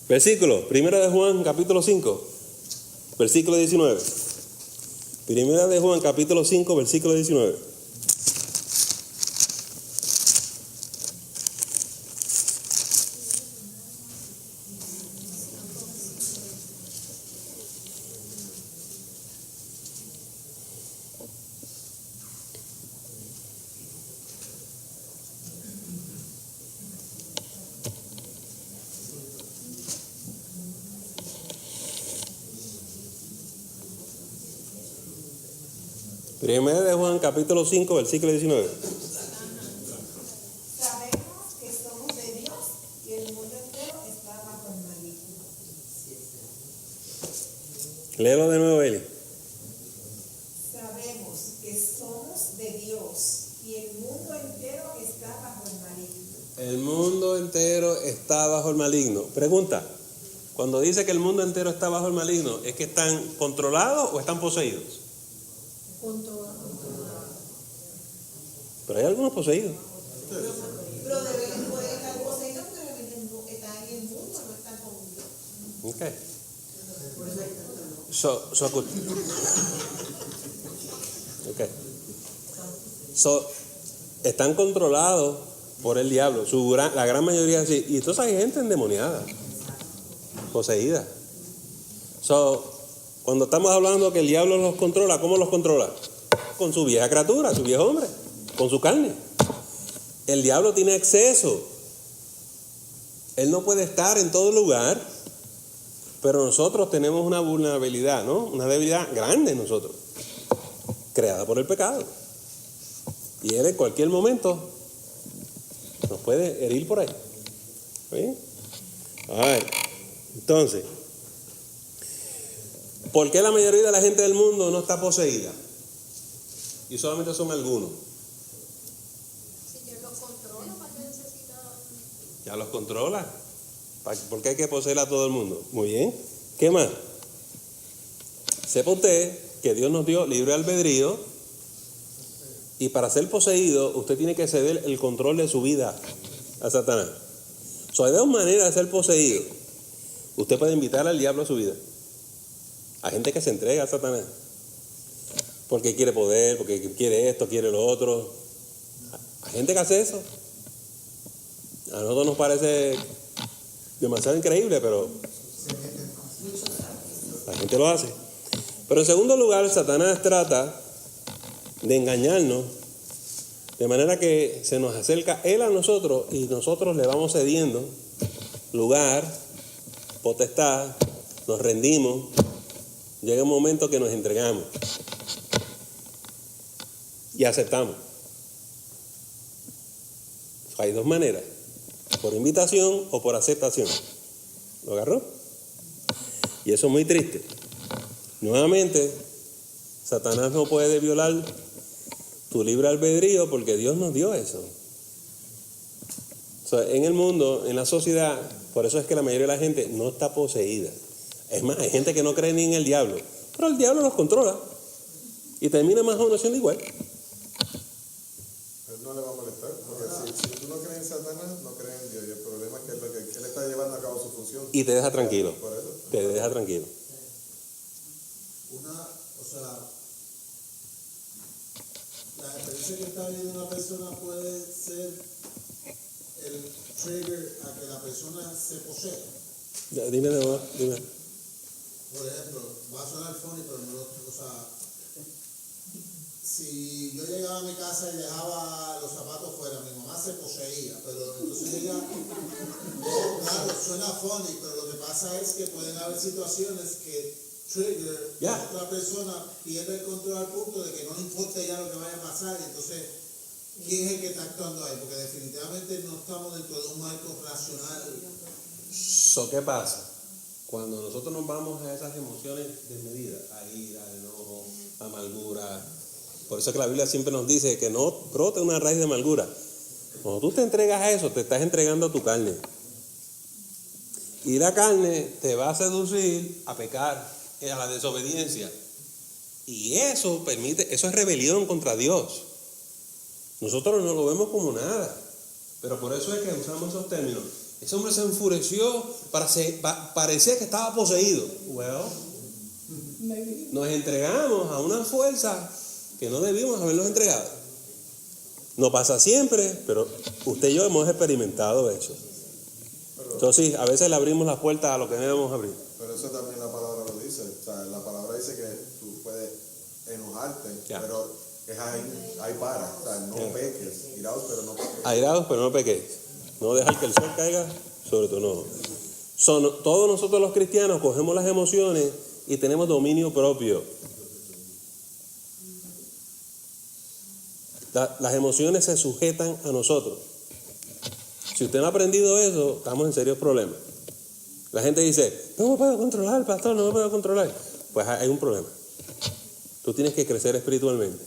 Versículo, 1 de Juan, capítulo 5, versículo 19. 1 de Juan, capítulo 5, versículo 19. Primera de Juan, capítulo 5, versículo 19.
Sabemos que somos de Dios y el mundo entero está bajo el maligno.
Léelo de nuevo, Eli.
Sabemos que somos de Dios y el mundo entero está bajo el maligno.
El mundo entero está bajo el maligno. Pregunta, cuando dice que el mundo entero está bajo el maligno, ¿es que están controlados o están poseídos? Pero hay algunos poseídos.
Pero deben poder estar poseídos porque están en el mundo, no están con Dios.
Okay. Están controlados por el diablo. La gran mayoría sí. Y entonces hay gente endemoniada, poseída. Cuando estamos hablando que el diablo los controla, ¿cómo los controla? Con su vieja criatura, su viejo hombre, con su carne. El diablo tiene acceso. Él no puede estar en todo lugar, pero nosotros tenemos una vulnerabilidad, ¿no? Una debilidad grande en nosotros, creada por el pecado. Y Él en cualquier momento nos puede herir por ahí. ¿Sí? Entonces, ¿por qué la mayoría de la gente del mundo no está poseída? Y solamente son algunos.
Si Dios los controla, ¿para qué necesita?
Ya los controla. ¿Por qué hay que poseer a todo el mundo? Muy bien. ¿Qué más? Sepa usted que Dios nos dio libre albedrío y para ser poseído usted tiene que ceder el control de su vida a Satanás. Hay dos maneras de ser poseído. Usted puede invitar al diablo a su vida. Hay gente que se entrega a Satanás porque quiere poder, porque quiere esto, quiere lo otro. Hay gente que hace eso. A nosotros nos parece demasiado increíble, pero la gente lo hace. Pero en segundo lugar, Satanás trata de engañarnos de manera que se nos acerca Él a nosotros y nosotros le vamos cediendo lugar, potestad, nos rendimos. Llega un momento que nos entregamos y aceptamos. Hay dos maneras, por invitación o por aceptación. ¿Lo agarró? Y eso es muy triste. Nuevamente, Satanás no puede violar tu libre albedrío porque Dios nos dio eso. En el mundo, en la sociedad, por eso es que la mayoría de la gente no está poseída. Es más, hay gente que no cree ni en el diablo, pero el diablo los controla y termina más o menos siendo igual.
Él no le va a molestar, porque si tú no crees en Satanás, no crees en Dios. Y el problema es que él está llevando a cabo su función.
Y te deja tranquilo.
Por eso.
Te deja tranquilo.
La experiencia que está viviendo una persona puede ser el trigger a que la persona se posea.
Dime de nuevo, dime.
Por ejemplo, va a sonar funny, pero no, si yo llegaba a mi casa y dejaba los zapatos fuera, mi mamá se poseía, pero entonces ella, no, claro, suena funny, pero lo que pasa es que pueden haber situaciones que trigger,
Ya.
otra persona pierde el control al punto de que no le importa ya lo que vaya a pasar, y entonces, ¿quién es el que está actuando ahí? Porque definitivamente no estamos dentro de un marco racional.
¿Qué pasa? Cuando nosotros nos vamos a esas emociones desmedidas, a ira, enojo, amargura, por eso es que la Biblia siempre nos dice que no brote una raíz de amargura. Cuando tú te entregas a eso, te estás entregando a tu carne. Y la carne te va a seducir a pecar, a la desobediencia. Y eso es rebelión contra Dios. Nosotros no lo vemos como nada. Pero por eso es que usamos esos términos. Ese hombre se enfureció, parecía que estaba poseído. Nos entregamos a una fuerza que no debimos habernos entregado. No pasa siempre, pero usted y yo hemos experimentado eso. Entonces, a veces le abrimos las puertas a lo que no debemos abrir.
Pero eso también la palabra lo dice. O sea, la palabra dice que tú puedes enojarte, pero es ahí para. O sea, no peques. Irados, pero no peques.
Airados, pero no peques. No dejar que el sol caiga sobre tu enojo. Todos nosotros los cristianos cogemos las emociones y tenemos dominio propio. Las emociones se sujetan a nosotros. Si usted no ha aprendido eso, estamos en serios problemas. La gente dice, no me puedo controlar, pastor, no me puedo controlar. Pues hay un problema. Tú tienes que crecer espiritualmente.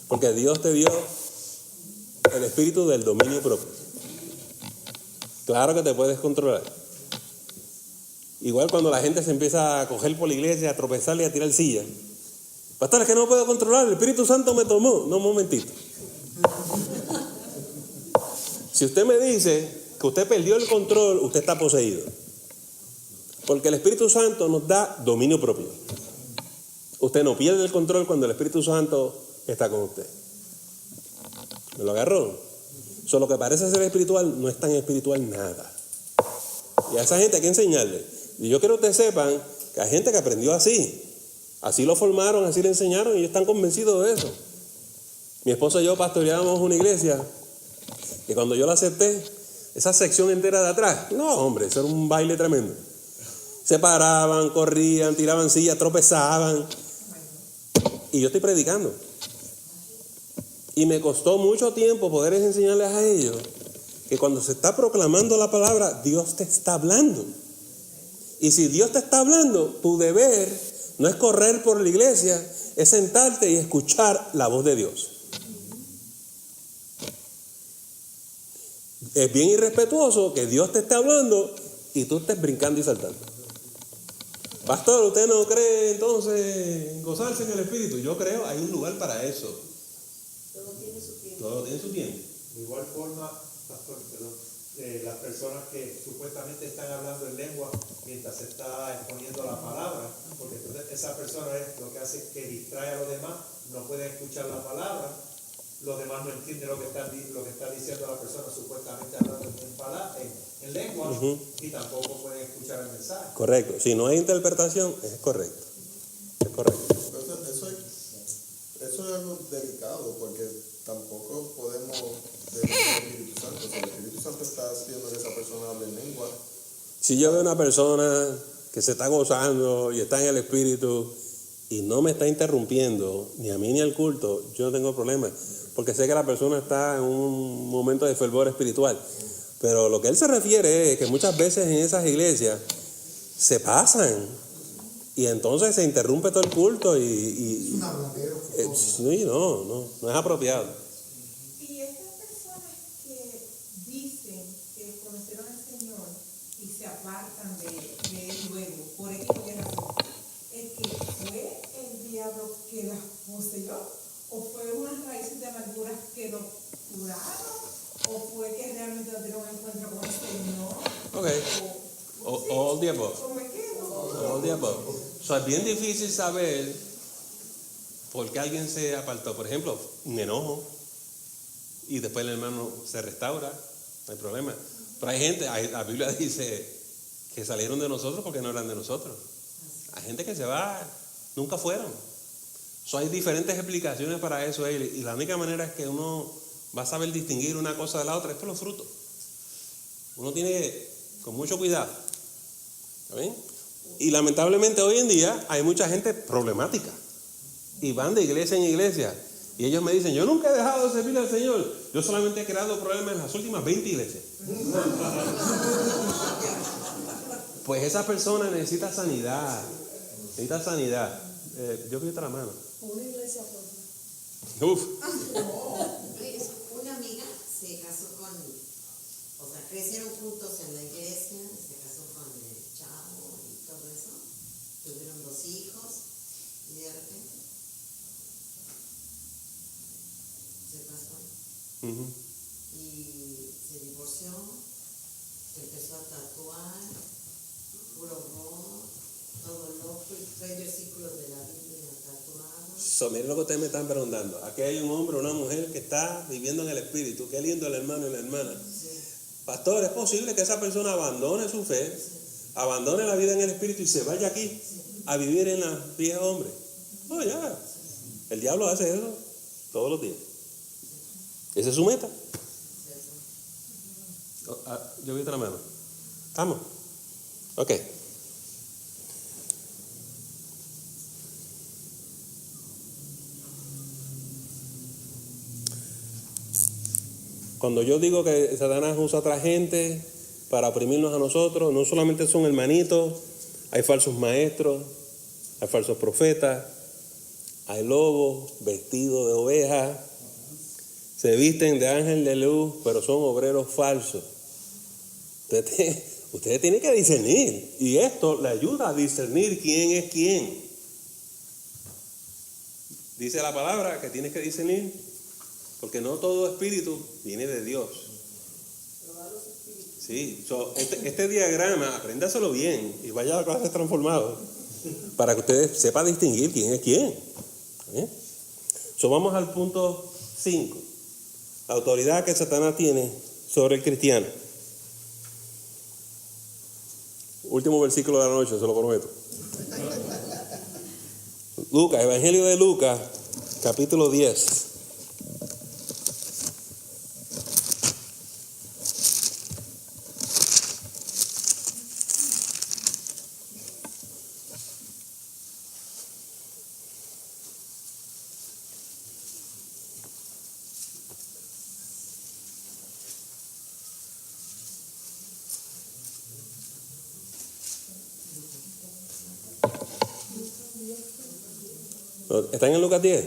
Porque Dios te dio el espíritu del dominio propio. Claro que te puedes controlar. Igual cuando la gente se empieza a coger por la iglesia, a tropezarle y a tirar sillas. Pastor, es que no puedo controlar, el Espíritu Santo me tomó. No, un momentito. Si usted me dice que usted perdió el control, usted está poseído. Porque el Espíritu Santo nos da dominio propio. Usted no pierde el control cuando el Espíritu Santo está con usted. ¿Me lo agarró? Lo que parece ser espiritual no es tan espiritual nada. Y a esa gente hay que enseñarle. Y yo quiero que ustedes sepan que hay gente que aprendió así. Así lo formaron, así le enseñaron y ellos están convencidos de eso. Mi esposo y yo pastoreábamos una iglesia que cuando yo la acepté, esa sección entera de atrás, no hombre, eso era un baile tremendo. Se paraban, corrían, tiraban sillas, tropezaban. Y yo estoy predicando. Y me costó mucho tiempo poder enseñarles a ellos que cuando se está proclamando la palabra, Dios te está hablando. Y si Dios te está hablando, tu deber no es correr por la iglesia, es sentarte y escuchar la voz de Dios. Es bien irrespetuoso que Dios te esté hablando y tú estés brincando y saltando. Pastor, ¿usted no cree entonces en gozarse en el Espíritu? Yo creo, hay un lugar para eso.
Todo tiene su tiempo.
Todo tiene su tiempo.
De igual forma, pastor, las personas que supuestamente están hablando en lengua mientras se está exponiendo la palabra, porque entonces esa persona es lo que hace que distrae a los demás, no pueden escuchar la palabra, los demás no entienden lo que está diciendo la persona supuestamente hablando en lengua, y tampoco pueden escuchar el mensaje.
Correcto, si no hay interpretación, es correcto. Es correcto.
Eso es algo delicado, porque tampoco podemos decir el Espíritu Santo. Si el Espíritu Santo está haciendo que esa persona hable en lengua.
Si yo veo una persona que se está gozando y está en el Espíritu y no me está interrumpiendo, ni a mí ni al culto, yo no tengo problema, porque sé que la persona está en un momento de fervor espiritual. Pero lo que él se refiere es que muchas veces en esas iglesias se pasan y entonces se interrumpe todo el culto y no es apropiado.
Y estas personas que dicen que conocieron al Señor y se apartan de él luego, por X razón, ¿es que fue el diablo que las poseyó? ¿O fue unas raíces de amarguras que lo curaron? ¿O fue que realmente no tuvieron un encuentro con el Señor?
Ok. All the above. All the above. So, es bien difícil saber por qué alguien se apartó. Por ejemplo, un enojo y después el hermano se restaura, no hay problema. Pero hay gente, la Biblia dice que salieron de nosotros porque no eran de nosotros. Hay gente que se va, nunca fueron. So, hay diferentes explicaciones para eso y la única manera es que uno va a saber distinguir una cosa de la otra es por los frutos. Uno tiene con mucho cuidado. ¿Está bien? Y lamentablemente hoy en día hay mucha gente problemática. Y van de iglesia en iglesia. Y ellos me dicen, yo nunca he dejado de servir al Señor. Yo solamente he creado problemas en las últimas 20 iglesias. Pues esa persona necesita sanidad. Necesita sanidad. Yo quiero la mano.
Una iglesia por
Uf.
Una amiga se casó con, o sea, crecieron juntos en la iglesia, se casó con el chavo y todo eso, tuvieron 2 hijos y de repente se casó y se divorció, se empezó a tatuar, puro rojo, todo loco, y trae versículos de la Biblia tatuados.
Miren lo que ustedes me están preguntando. Aquí hay un hombre o una mujer que está viviendo en el Espíritu. Qué lindo el hermano y la hermana. Pastor, ¿es posible que esa persona abandone su fe, abandone la vida en el Espíritu y se vaya aquí a vivir en la vieja hombre? No, ya. El diablo hace eso todos los días. Esa es su meta. Yo vi otra mano. ¿Estamos? Ok. Cuando yo digo que Satanás usa a otra gente para oprimirnos a nosotros, no solamente son hermanitos, hay falsos maestros, hay falsos profetas, hay lobos vestidos de ovejas, se visten de ángel de luz, pero son obreros falsos. Ustedes tienen que discernir, y esto le ayuda a discernir quién es quién. Dice la palabra que tienes que discernir, porque no todo espíritu viene de Dios. Sí, este diagrama, apréndaselo bien y vaya a la clase transformado para que ustedes sepan distinguir quién es quién. Vamos al punto 5. La autoridad que Satanás tiene sobre el cristiano. Último versículo de la noche, se lo prometo. Lucas, Evangelio de Lucas, capítulo 10. ¿Están en Lucas 10?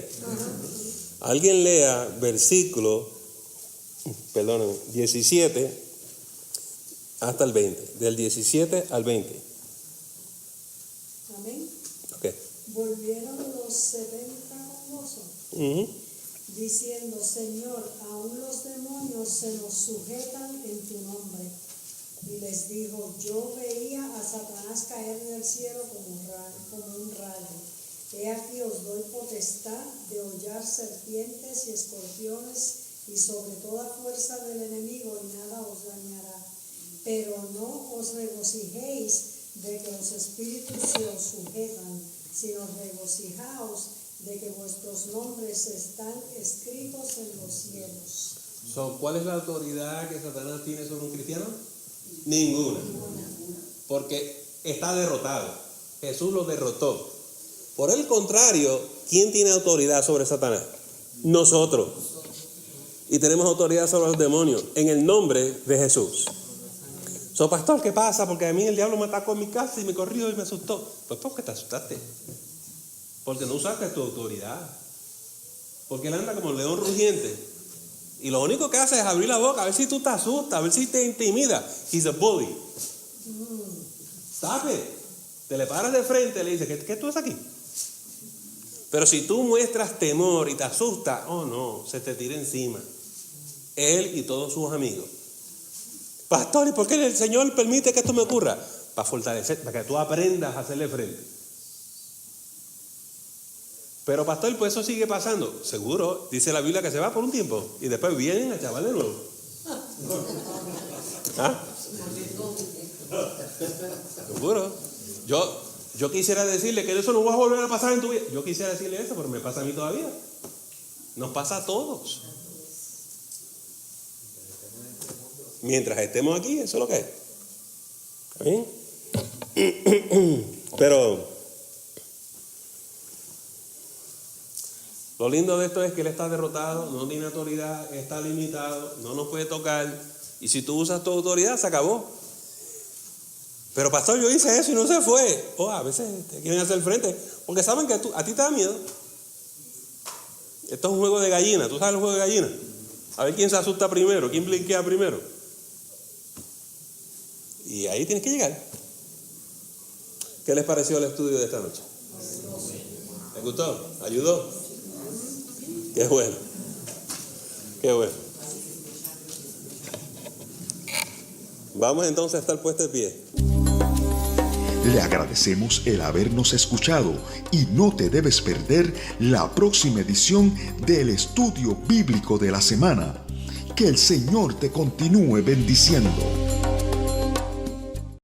Alguien lea versículo, 17 hasta el 20. Del 17 al 20.
Amén.
Okay.
Volvieron los 70 con gozo, diciendo, Señor, aún los demonios se nos sujetan en tu nombre. Y les dijo, yo veía a Satanás caer del cielo como un rayo. He aquí os doy potestad de hollar serpientes y escorpiones y sobre toda fuerza del enemigo y nada os dañará. Pero no os regocijéis de que los espíritus se os sujetan, sino regocijaos de que vuestros nombres están escritos en los cielos.
¿Cuál es la autoridad que Satanás tiene sobre un cristiano? Ninguna. Porque está derrotado. Jesús lo derrotó. Por el contrario, ¿quién tiene autoridad sobre Satanás? Nosotros. Y tenemos autoridad sobre los demonios en el nombre de Jesús. Pastor, ¿qué pasa? Porque a mí el diablo me atacó en mi casa y me corrió y me asustó. Pues ¿por qué te asustaste? Porque no usaste tu autoridad. Porque él anda como un león rugiente. Y lo único que hace es abrir la boca, a ver si tú te asustas, a ver si te intimida. He's a bully. Stop it. Te le paras de frente y le dices, ¿qué tú haces aquí? Pero si tú muestras temor y te asustas, oh no, se te tira encima. Él y todos sus amigos. Pastor, ¿y por qué el Señor permite que esto me ocurra? Para fortalecer, para que tú aprendas a hacerle frente. Pero pastor, pues eso sigue pasando. Seguro, dice la Biblia que se va por un tiempo y después vienen a chaval de nuevo. ¿Ah? Seguro. Yo quisiera decirle que eso no va a volver a pasar en tu vida. Yo quisiera decirle eso, pero me pasa a mí todavía. Nos pasa a todos. Mientras estemos aquí, eso es lo que es. ¿Está bien? Pero lo lindo de esto es que Él está derrotado, no tiene autoridad, está limitado, no nos puede tocar. Y si tú usas tu autoridad, se acabó. Pero pastor, yo hice eso y no se fue. A veces te quieren hacer frente, porque saben que a ti te da miedo. Esto es un juego de gallina. ¿Tú sabes el juego de gallina? A ver quién se asusta primero, quién blinquea primero. Y ahí tienes que llegar. ¿Qué les pareció el estudio de esta noche? ¿Les gustó? ¿Ayudó? Qué bueno. Qué bueno. Vamos entonces a estar puestos de pie.
Le agradecemos el habernos escuchado y no te debes perder la próxima edición del Estudio Bíblico de la Semana. Que el Señor te continúe bendiciendo.